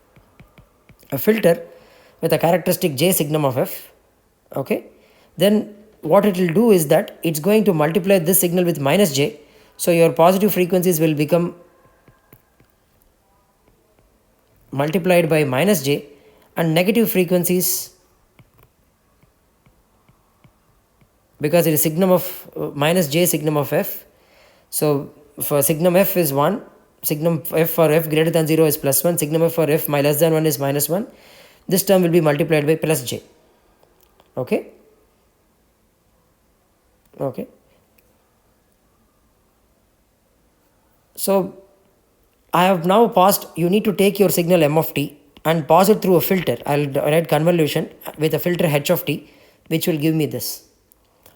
A filter with a characteristic J signum of f. Okay. Then what it will do is that it's going to multiply this signal with minus J. So your positive frequencies will become multiplied by minus J, and negative frequencies, because it is signum of minus J signum of f. So for signum f is 1, signum f for f greater than 0 is plus 1, signum f for f less than 1 is minus 1. This term will be multiplied by plus J. Okay. Okay. So I have now passed, you need to take your signal m of t and pass it through a filter. I'll write convolution with a filter h of t, which will give me this.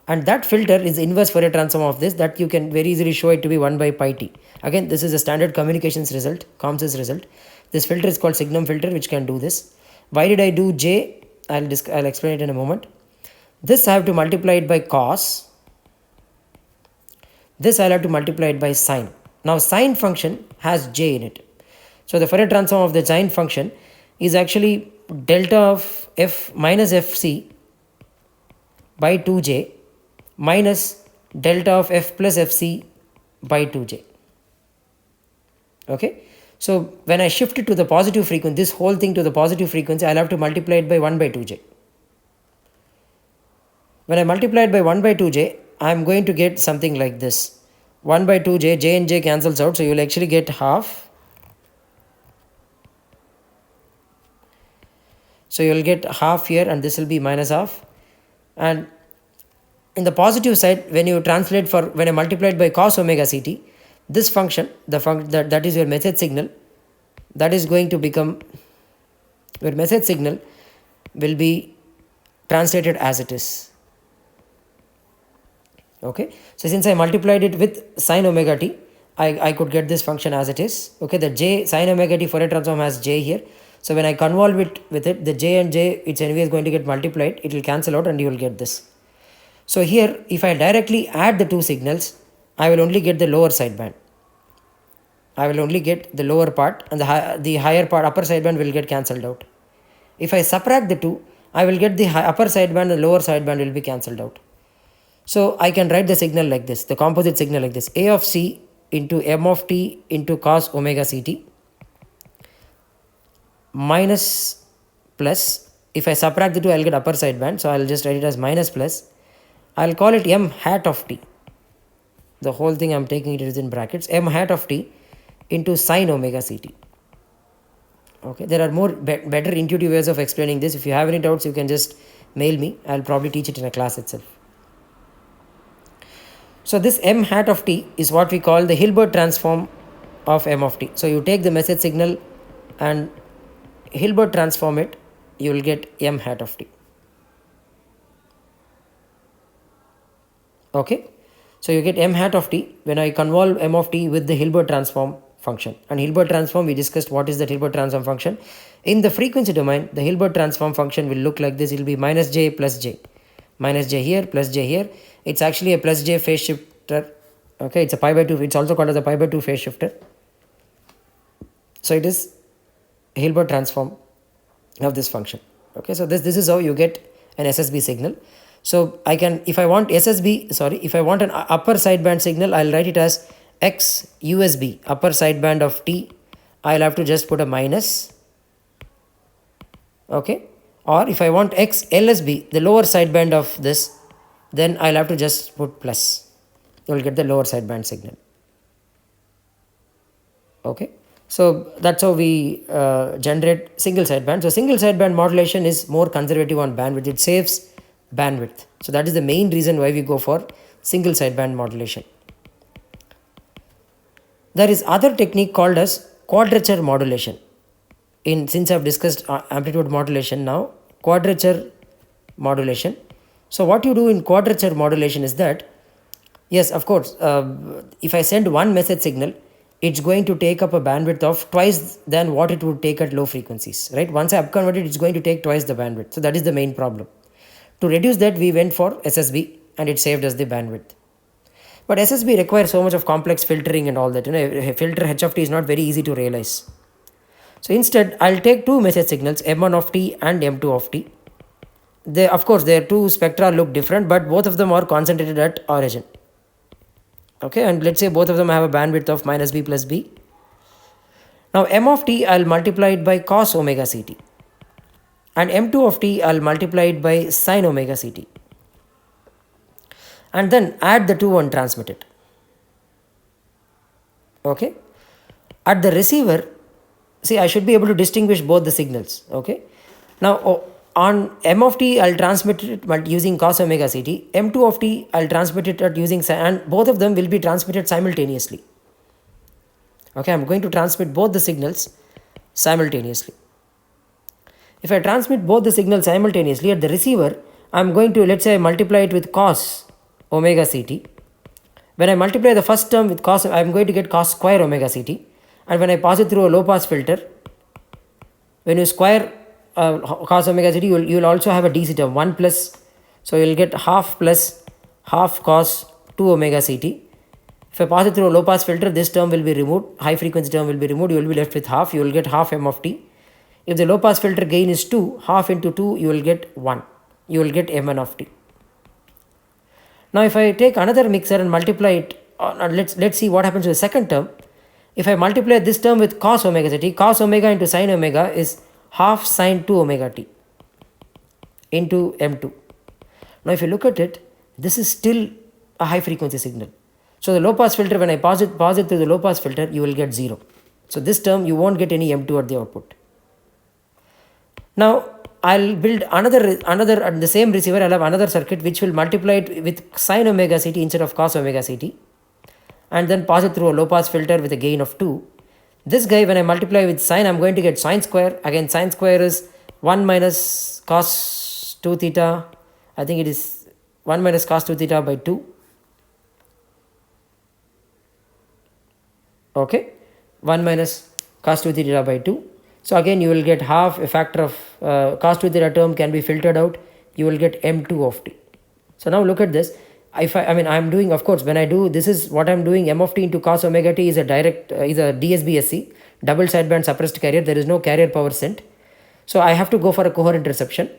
And that filter is inverse Fourier transform of this, that you can very easily show it to be 1 by pi t. Again, this is a standard communications result, COMSIS result. This filter is called signum filter, which can do this. Why did I do J? I'll explain it in a moment. This I have to multiply it by cos. This I'll have to multiply it by sine. Now sine function has J in it. So the Fourier transform of the sine function is actually delta of f minus fc by 2j minus delta of f plus fc by 2j. Okay. So when I shift it to the positive frequency, this whole thing to the positive frequency, I'll have to multiply it by 1 by 2j. When I multiply it by 1 by 2j, I'm going to get something like this. 1 by 2j, j and j cancels out, so you will actually get half. So you will get half here, and this will be minus half. And in the positive side, when you translate when I multiply it by cos omega ct, this function, that is your message signal, that is going to become, your message signal will be translated as it is. Okay. So since I multiplied it with sine omega t, I could get this function as it is. Okay. The j sine omega t Fourier transform has j here. So when I convolve it with it, the j and j, it's anyway going to get multiplied. It will cancel out and you will get this. So here, if I directly add the two signals, I will only get the lower sideband. I will only get the lower part, and the higher part, upper sideband, will get cancelled out. If I subtract the two, I will get the upper sideband and the lower sideband will be cancelled out. So I can write the signal like this, the composite signal like this: a of c into m of t into cos omega ct minus plus. If I subtract the two, I will get upper sideband. So I will just write it as minus plus. I will call it m hat of t. The whole thing I am taking it within brackets. M hat of t into sine omega ct. Okay, there are more better intuitive ways of explaining this. If you have any doubts, you can just mail me. I will probably teach it in a class itself. So this m hat of t is what we call the Hilbert transform of m of t. So you take the message signal and Hilbert transform it, you will get m hat of t. Okay. So you get m hat of t when I convolve m of t with the Hilbert transform function. And Hilbert transform, we discussed what is the Hilbert transform function. In the frequency domain, the Hilbert transform function will look like this. It will be minus j plus j. Minus j here, plus j here. It's actually a plus j phase shifter. Okay, it's a pi by 2, it's also called as a pi by 2 phase shifter. So it is Hilbert transform of this function. Okay, so this is how you get an SSB signal. So I can, if I want if I want an upper sideband signal, I'll write it as X USB, upper sideband of T. I'll have to just put a minus. Okay, or if I want X LSB, the lower sideband of this, then I'll have to just put plus. You will get the lower sideband signal. Okay, so that's how we generate single sideband. So single sideband modulation is more conservative on bandwidth. It saves bandwidth. So that is the main reason why we go for single sideband modulation. There is other technique called as quadrature modulation. Since I've discussed amplitude modulation, now quadrature modulation. So what you do in quadrature modulation is that, yes, of course, if I send one message signal, it's going to take up a bandwidth of twice than what it would take at low frequencies, right? Once I upconvert it, it's going to take twice the bandwidth. So that is the main problem. To reduce that, we went for SSB and it saved us the bandwidth. But SSB requires so much of complex filtering and all that. A filter H of t is not very easy to realize. So instead, I'll take two message signals, M1 of t and M2 of t. Of course, their two spectra look different, but both of them are concentrated at origin. Okay, and let's say both of them have a bandwidth of minus b plus b. Now M of t, I'll multiply it by cos omega ct. And M2 of t, I'll multiply it by sin omega ct. And then add the two and transmit it. Okay. At the receiver, see, I should be able to distinguish both the signals. Okay. Now on M of t, I'll transmit it using cos omega ct. M2 of t, I'll transmit it at using sin, and both of them will be transmitted simultaneously. Okay, I'm going to transmit both the signals simultaneously. If I transmit both the signals simultaneously at the receiver, I'm going to, let's say I multiply it with cos omega ct. When I multiply the first term with cos, I'm going to get cos square omega ct. And when I pass it through a low pass filter, when you square cos omega ct, you will also have a DC term 1 plus, so you will get half plus half cos 2 omega ct. If I pass it through a low pass filter, this term will be removed, high frequency term will be removed, you will be left with half, you will get half M of t. If the low pass filter gain is 2, half into 2, you will get 1, you will get M1 of t. Now if I take another mixer and multiply it, let's see what happens to the second term. If I multiply this term with cos omega ct, cos omega into sin omega is half sin 2 omega t into M2. Now if you look at it, this is still a high frequency signal. So the low pass filter, when I pass it through the low pass filter, you will get 0. So this term you won't get any M2 at the output. Now I'll build another at the same receiver, I'll have another circuit which will multiply it with sin omega ct instead of cos omega ct, and then pass it through a low pass filter with a gain of 2. This guy, when I multiply with sin, I'm going to get sin square. Again, sin square is 1 minus cos 2 theta. I think it is 1 minus cos 2 theta by 2. Okay, 1 minus cos 2 theta by 2. So again, you will get half a factor of cos 2 theta term can be filtered out. You will get M2 of t. So now look at this. I'm doing, of course, when I do, this is what I'm doing, M of t into cos omega t is a direct, is a DSBSC, double sideband suppressed carrier. There is no carrier power sent. So I have to go for a coherent reception.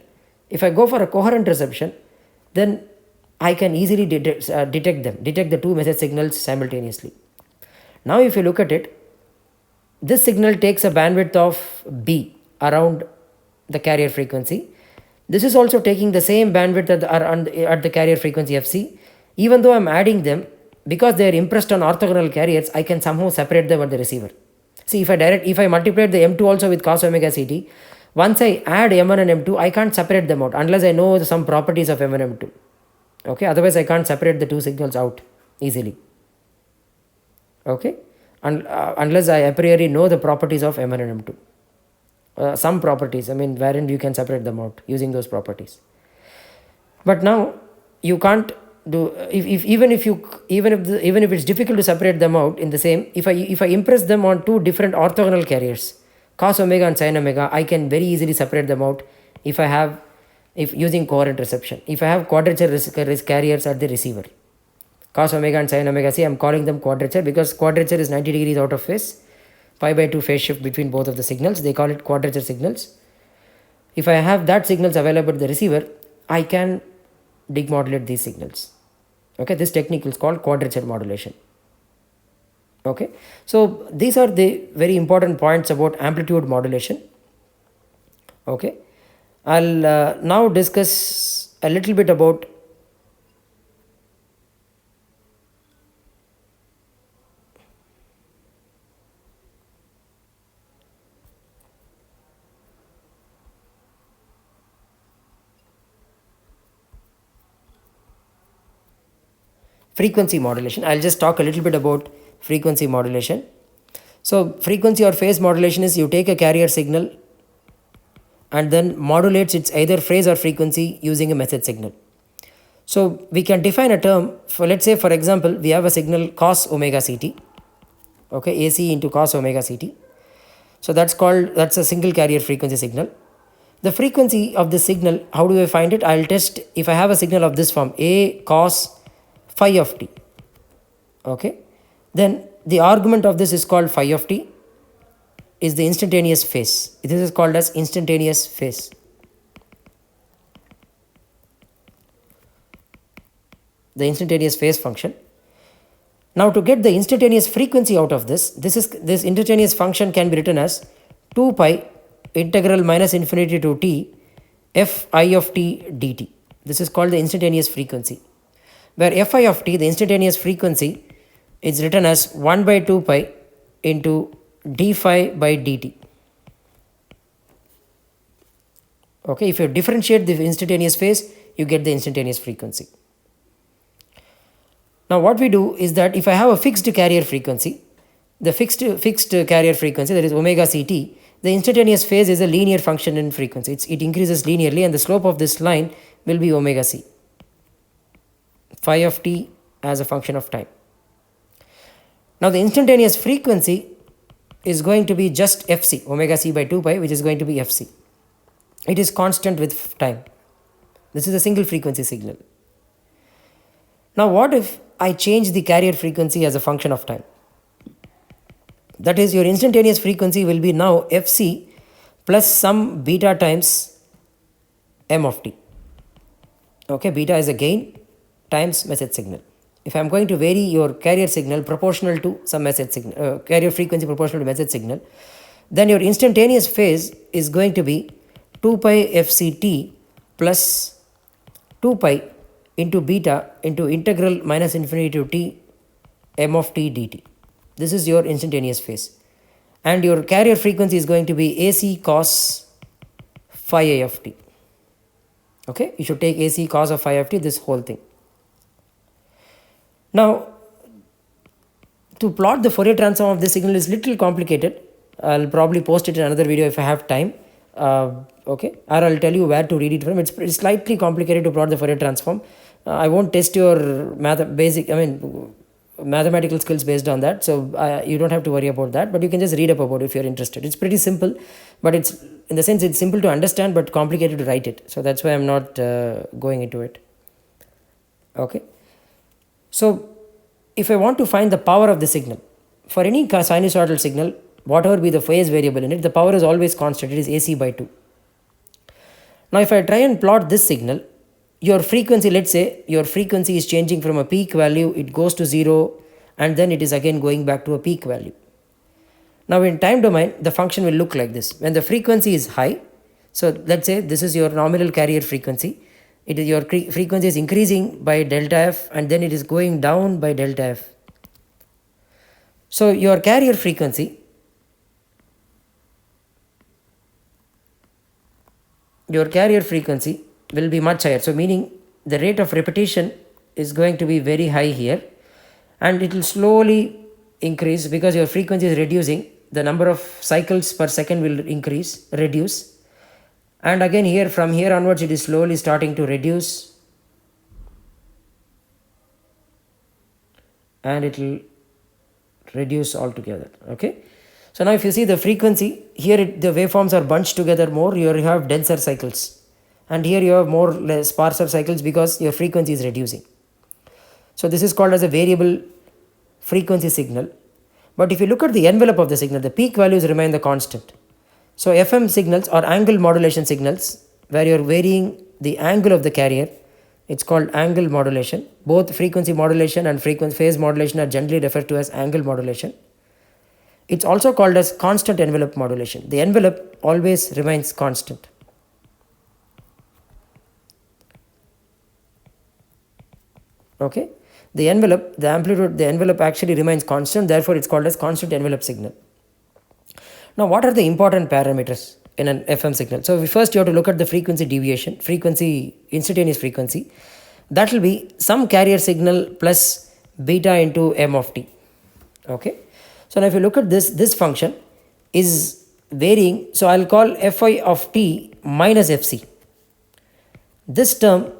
If I go for a coherent reception, then I can easily detect the two message signals simultaneously. Now if you look at it, this signal takes a bandwidth of B around the carrier frequency. This is also taking the same bandwidth at the carrier frequency Fc. Even though I'm adding them, because they are impressed on orthogonal carriers, I can somehow separate them at the receiver. See, if I multiply the M2 also with cos omega ct, once I add M1 and M2, I can't separate them out unless I know some properties of M1 and M2. Okay, otherwise I can't separate the two signals out easily. Okay, unless I a priori know the properties of M1 and M2. Some properties, wherein you can separate them out using those properties. But now you can't do, even if it's difficult to separate them out in the same, if I impress them on two different orthogonal carriers, cos omega and sin omega, I can very easily separate them out if using coherent reception. If I have quadrature carriers at the receiver. cos omega and sin omega c, I'm calling them quadrature because quadrature is 90 degrees out of phase, pi by 2 phase shift between both of the signals. They call it quadrature signals. If I have that signals available to the receiver, I can demodulate these signals. Okay, this technique is called quadrature modulation. Okay, so these are the very important points about amplitude modulation. Okay, I'll now discuss a little bit about frequency modulation. I'll just talk a little bit about frequency modulation. So frequency or phase modulation is you take a carrier signal and then modulates its either phase or frequency using a message signal. So we can define a term for, let's say for example, we have a signal cos omega ct, okay, AC into cos omega ct. So that's a single carrier frequency signal. The frequency of the signal, how do I find it? I'll test if I have a signal of this form, A cos phi of t, okay, then the argument of this is called phi of t, is the instantaneous phase. This is called as instantaneous phase. The instantaneous phase function. Now to get the instantaneous frequency out of this instantaneous function can be written as 2 pi integral minus infinity to t fi of t dt. This is called the instantaneous frequency, where fi of t, the instantaneous frequency, is written as 1 by 2 pi into d phi by dt. Okay, if you differentiate the instantaneous phase, you get the instantaneous frequency. Now what we do is that if I have a fixed carrier frequency, the fixed carrier frequency, that is omega ct, the instantaneous phase is a linear function in frequency. It increases linearly and the slope of this line will be omega c, phi of t as a function of time. Now the instantaneous frequency is going to be just fc, omega c by 2 pi, which is going to be fc. It is constant with time. This is a single frequency signal. Now what if I change the carrier frequency as a function of time? That is, your instantaneous frequency will be now fc plus some beta times m of t. Okay, beta is a gain times message signal. If I am going to vary your carrier signal proportional to some message signal, carrier frequency proportional to message signal, then your instantaneous phase is going to be 2 pi fct plus 2 pi into beta into integral minus infinity to t m of t dt. This is your instantaneous phase. And your carrier frequency is going to be AC cos phi a of t. Okay, you should take AC cos of phi of t, this whole thing. Now, to plot the Fourier transform of this signal is little complicated. I'll probably post it in another video if I have time. Okay, or I'll tell you where to read it from. It's slightly complicated to plot the Fourier transform. I won't test your mathematical skills based on that, so you don't have to worry about that, but you can just read up about it if you're interested. It's pretty simple, but it's in the sense it's simple to understand but complicated to write it, so that's why I'm not going into it. Okay, so if I want to find the power of the signal, for any sinusoidal signal, whatever be the phase variable in it, the power is always constant. It is AC by 2. Now if I try and plot this signal, your frequency, let's say your frequency is changing from a peak value, it goes to 0 and then it is again going back to a peak value. Now in time domain, the function will look like this. When the frequency is high, so let's say this is your nominal carrier frequency, your frequency is increasing by delta f and then it is going down by delta f. So your carrier frequency will be much higher. So meaning the rate of repetition is going to be very high here and it will slowly increase because your frequency is reducing. The number of cycles per second will reduce. And again here, from here onwards, it is slowly starting to reduce and it will reduce altogether. Okay. So now if you see the frequency, here the waveforms are bunched together more, here you have denser cycles. And here you have more sparser cycles because your frequency is reducing. So this is called as a variable frequency signal. But if you look at the envelope of the signal, the peak values remain the constant. So FM signals are angle modulation signals where you are varying the angle of the carrier. It's called angle modulation. Both frequency modulation and frequency phase modulation are generally referred to as angle modulation. It's also called as constant envelope modulation. The envelope always remains constant. Okay, the envelope, the amplitude, the envelope actually remains constant, therefore it's called as constant envelope signal. Now what are the important parameters in an FM signal? So first you have to look at the frequency deviation, frequency, instantaneous frequency. That will be some carrier signal plus beta into m of t. Okay, so now if you look at this function is varying, so I'll call fi of t minus fc. This term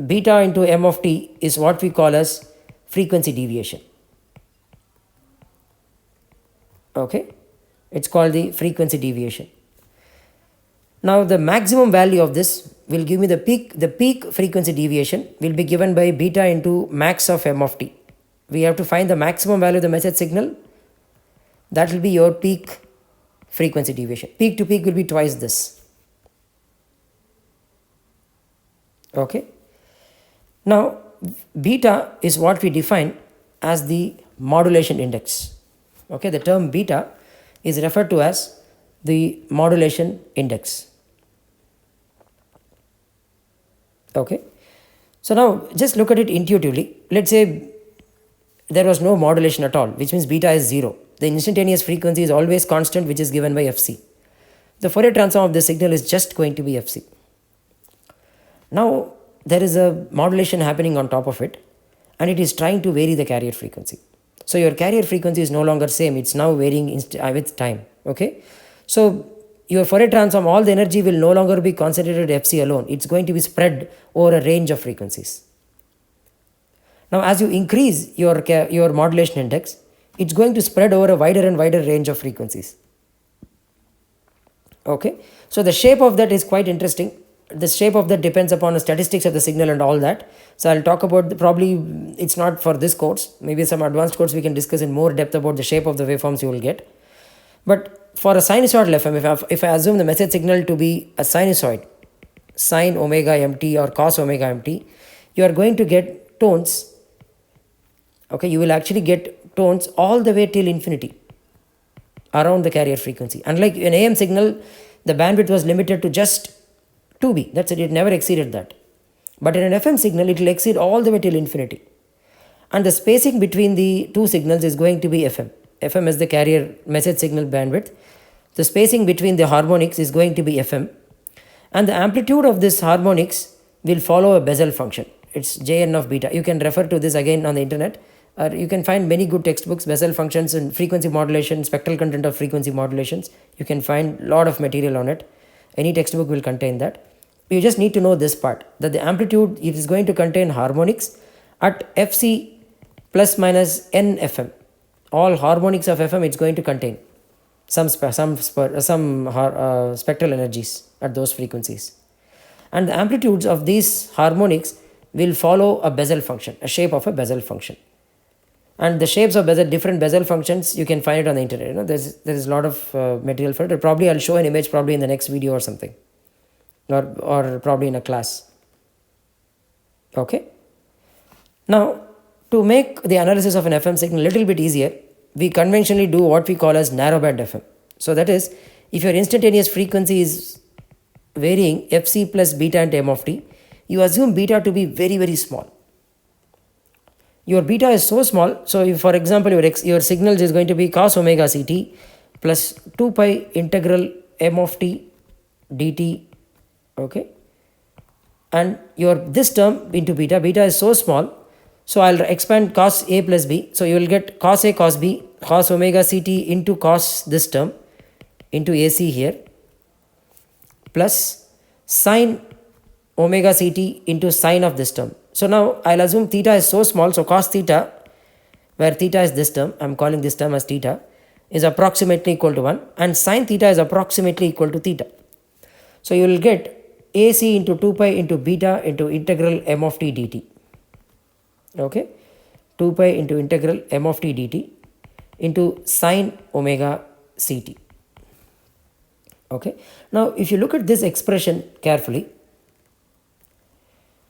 beta into m of t is what we call as frequency deviation. Okay, it's called the frequency deviation. Now the maximum value of this will give me the peak frequency deviation will be given by beta into max of m of t. We have to find the maximum value of the message signal. That will be your peak frequency deviation. Peak to peak will be twice this. Okay. Now beta is what we define as the modulation index. Okay, the term beta is referred to as the modulation index. Okay, so now just look at it intuitively. Let's say there was no modulation at all, which means beta is 0. The instantaneous frequency is always constant, which is given by fc. The Fourier transform of this signal is just going to be fc. Now there is a modulation happening on top of it, and it is trying to vary the carrier frequency. So your carrier frequency is no longer same, it's now varying with time. Okay, so your Fourier transform, all the energy will no longer be concentrated at fc alone, it's going to be spread over a range of frequencies. Now as you increase your modulation index, it's going to spread over a wider and wider range of frequencies. Okay, so the shape of that is quite interesting. The shape of that depends upon the statistics of the signal and all that. So I'll talk about probably it's not for this course, maybe some advanced course we can discuss in more depth about the shape of the waveforms you will get. But for a sinusoidal FM, if I assume the message signal to be a sinusoid, sine omega mt or cos omega mt, you are going to get tones. Okay, you will actually get tones all the way till infinity around the carrier frequency. Unlike an AM signal, the bandwidth was limited to just 2B, that's it, it never exceeded that. But in an FM signal, it will exceed all the way till infinity. And the spacing between the two signals is going to be FM. FM is the carrier message signal bandwidth. The spacing between the harmonics is going to be FM. And the amplitude of this harmonics will follow a Bessel function. It's Jn of beta. You can refer to this again on the internet. You can find many good textbooks, Bessel functions and frequency modulation, spectral content of frequency modulations. You can find a lot of material on it. Any textbook will contain that. You just need to know this part, that the amplitude, it is going to contain harmonics at fc plus minus n fm. All harmonics of fm it's going to contain some spectral energies at those frequencies. And the amplitudes of these harmonics will follow a Bessel function, a shape of a Bessel function. And the shapes of different Bessel functions, you can find it on the internet. You know, there's a lot of material for it. Probably I'll show an image probably in the next video or something. Or probably in a class. Okay. Now, to make the analysis of an FM signal a little bit easier, we conventionally do what we call as narrowband FM. So that is, if your instantaneous frequency is varying fc plus beta and m of t, you assume beta to be very, very small. Your beta is so small, so if, for example, your signals is going to be cos omega ct plus 2 pi integral m of t dt. Okay, and this term into beta is so small, so I'll expand cos a plus b, so you will get cos a cos b cos omega ct into cos this term into ac here plus sine omega ct into sine of this term. So now I'll assume theta is so small, so cos theta, where theta is this term, I'm calling this term as theta, is approximately equal to 1, and sine theta is approximately equal to theta. So you will get AC into 2 pi into beta into integral m of t dt. Okay. 2 pi into integral m of t dt into sine omega ct. Okay. Now if you look at this expression carefully,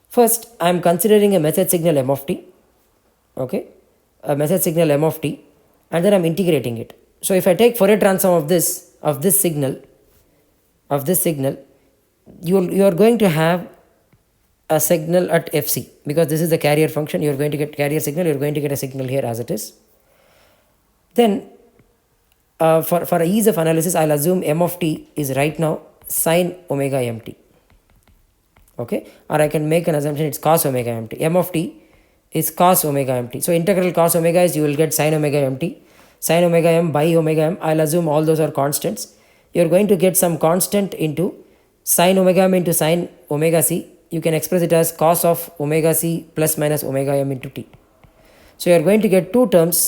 first I am considering a message signal m of t, okay, a message signal m of t, and then I am integrating it. So if I take Fourier transform of this signal, you are going to have a signal at fc, because this is the carrier function. You are going to get carrier signal, you are going to get a signal here as it is. Then for ease of analysis, I'll assume m of t is right now sine omega mt, okay, or I can make an assumption it's cos omega mt. M of t is cos omega mt. So integral cos omega is, you will get sine omega mt, sine omega m by omega m. I'll assume all those are constants. You're going to get some constant into sine omega m into sine omega c. You can express it as cos of omega c plus minus omega m into t. So you're going to get two terms,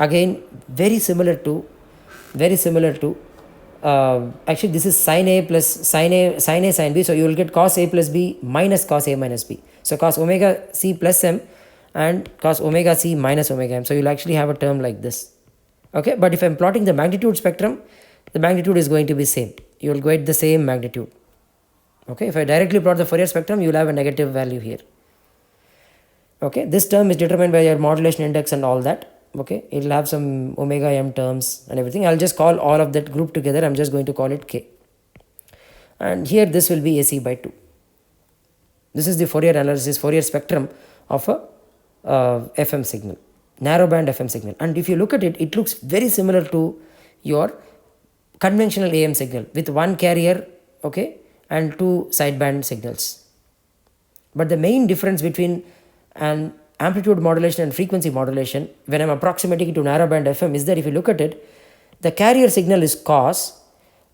again very similar to actually this is sine a plus sine b. So you will get cos a plus b minus cos a minus b. So cos omega c plus m and cos omega c minus omega m. So you'll actually have a term like this. Okay, but if I'm plotting the magnitude spectrum, the magnitude is going to be same. You will get the same magnitude. Okay, if I directly plot the Fourier spectrum, you will have a negative value here. Okay, this term is determined by your modulation index and all that. Okay, it will have some omega m terms and everything. I'll just call all of that group together. I'm just going to call it k. And here this will be AC by 2. This is the Fourier analysis, Fourier spectrum of a FM signal, narrowband FM signal. And if you look at it, it looks very similar to your conventional AM signal with one carrier, okay, and two sideband signals. But the main difference between an amplitude modulation and frequency modulation, when I'm approximating it to narrowband FM, is that if you look at it, the carrier signal is cos,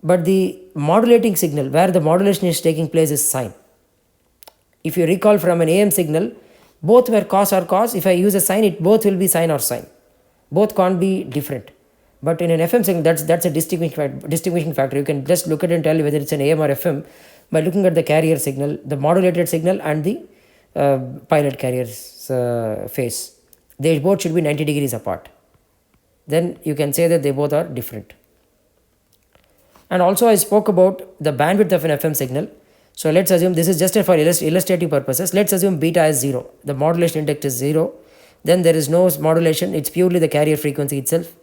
but the modulating signal where the modulation is taking place is sine. If you recall from an AM signal, both were cos or cos. If I use a sine, it both will be sine or sine. Both can't be different. But in an FM signal, that's a distinguishing factor. You can just look at it and tell whether it's an AM or FM by looking at the carrier signal, the modulated signal, and the pilot carrier's phase. They both should be 90 degrees apart. Then you can say that they both are different. And also I spoke about the bandwidth of an FM signal. So let's assume this is just for illustrative purposes. Let's assume beta is 0. The modulation index is 0. Then there is no modulation. It's purely the carrier frequency itself.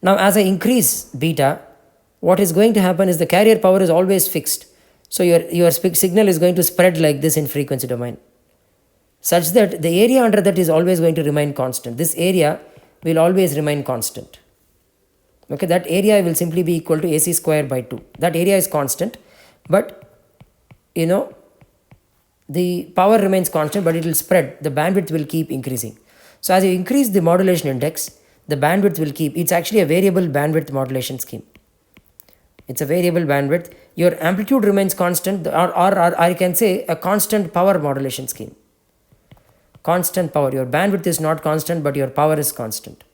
Now as I increase beta, what is going to happen is the carrier power is always fixed. So your signal is going to spread like this in frequency domain, such that the area under that is always going to remain constant. This area will always remain constant. Okay, that area will simply be equal to AC square by 2. That area is constant, but you know, the power remains constant, but it will spread. The bandwidth will keep increasing. So as you increase the modulation index, the bandwidth will keep. It's actually a variable bandwidth modulation scheme. It's a variable bandwidth. Your amplitude remains constant, or I can say a constant power modulation scheme. Constant power. Your bandwidth is not constant, but your power is constant.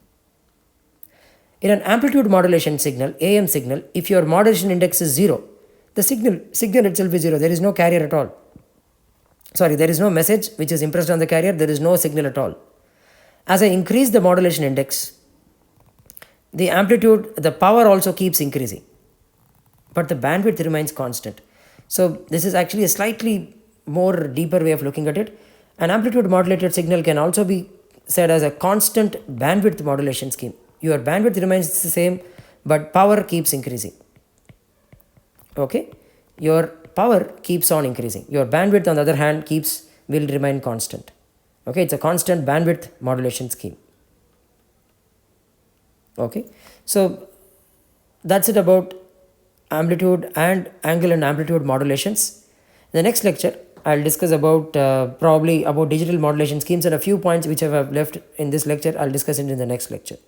In an amplitude modulation signal, AM signal, if your modulation index is 0, the signal itself is 0. There is no carrier at all. Sorry, there is no message which is impressed on the carrier. There is no signal at all. As I increase the modulation index, the amplitude, the power also keeps increasing, but the bandwidth remains constant. So this is actually a slightly more deeper way of looking at it. An amplitude modulated signal can also be said as a constant bandwidth modulation scheme. Your bandwidth remains the same, but power keeps increasing. Okay, your power keeps on increasing. Your bandwidth, on the other hand, will remain constant. Okay, it's a constant bandwidth modulation scheme. Okay, so that's it about amplitude and angle and amplitude modulations. In the next lecture, I'll discuss about probably about digital modulation schemes, and a few points which I have left in this lecture, I'll discuss it in the next lecture.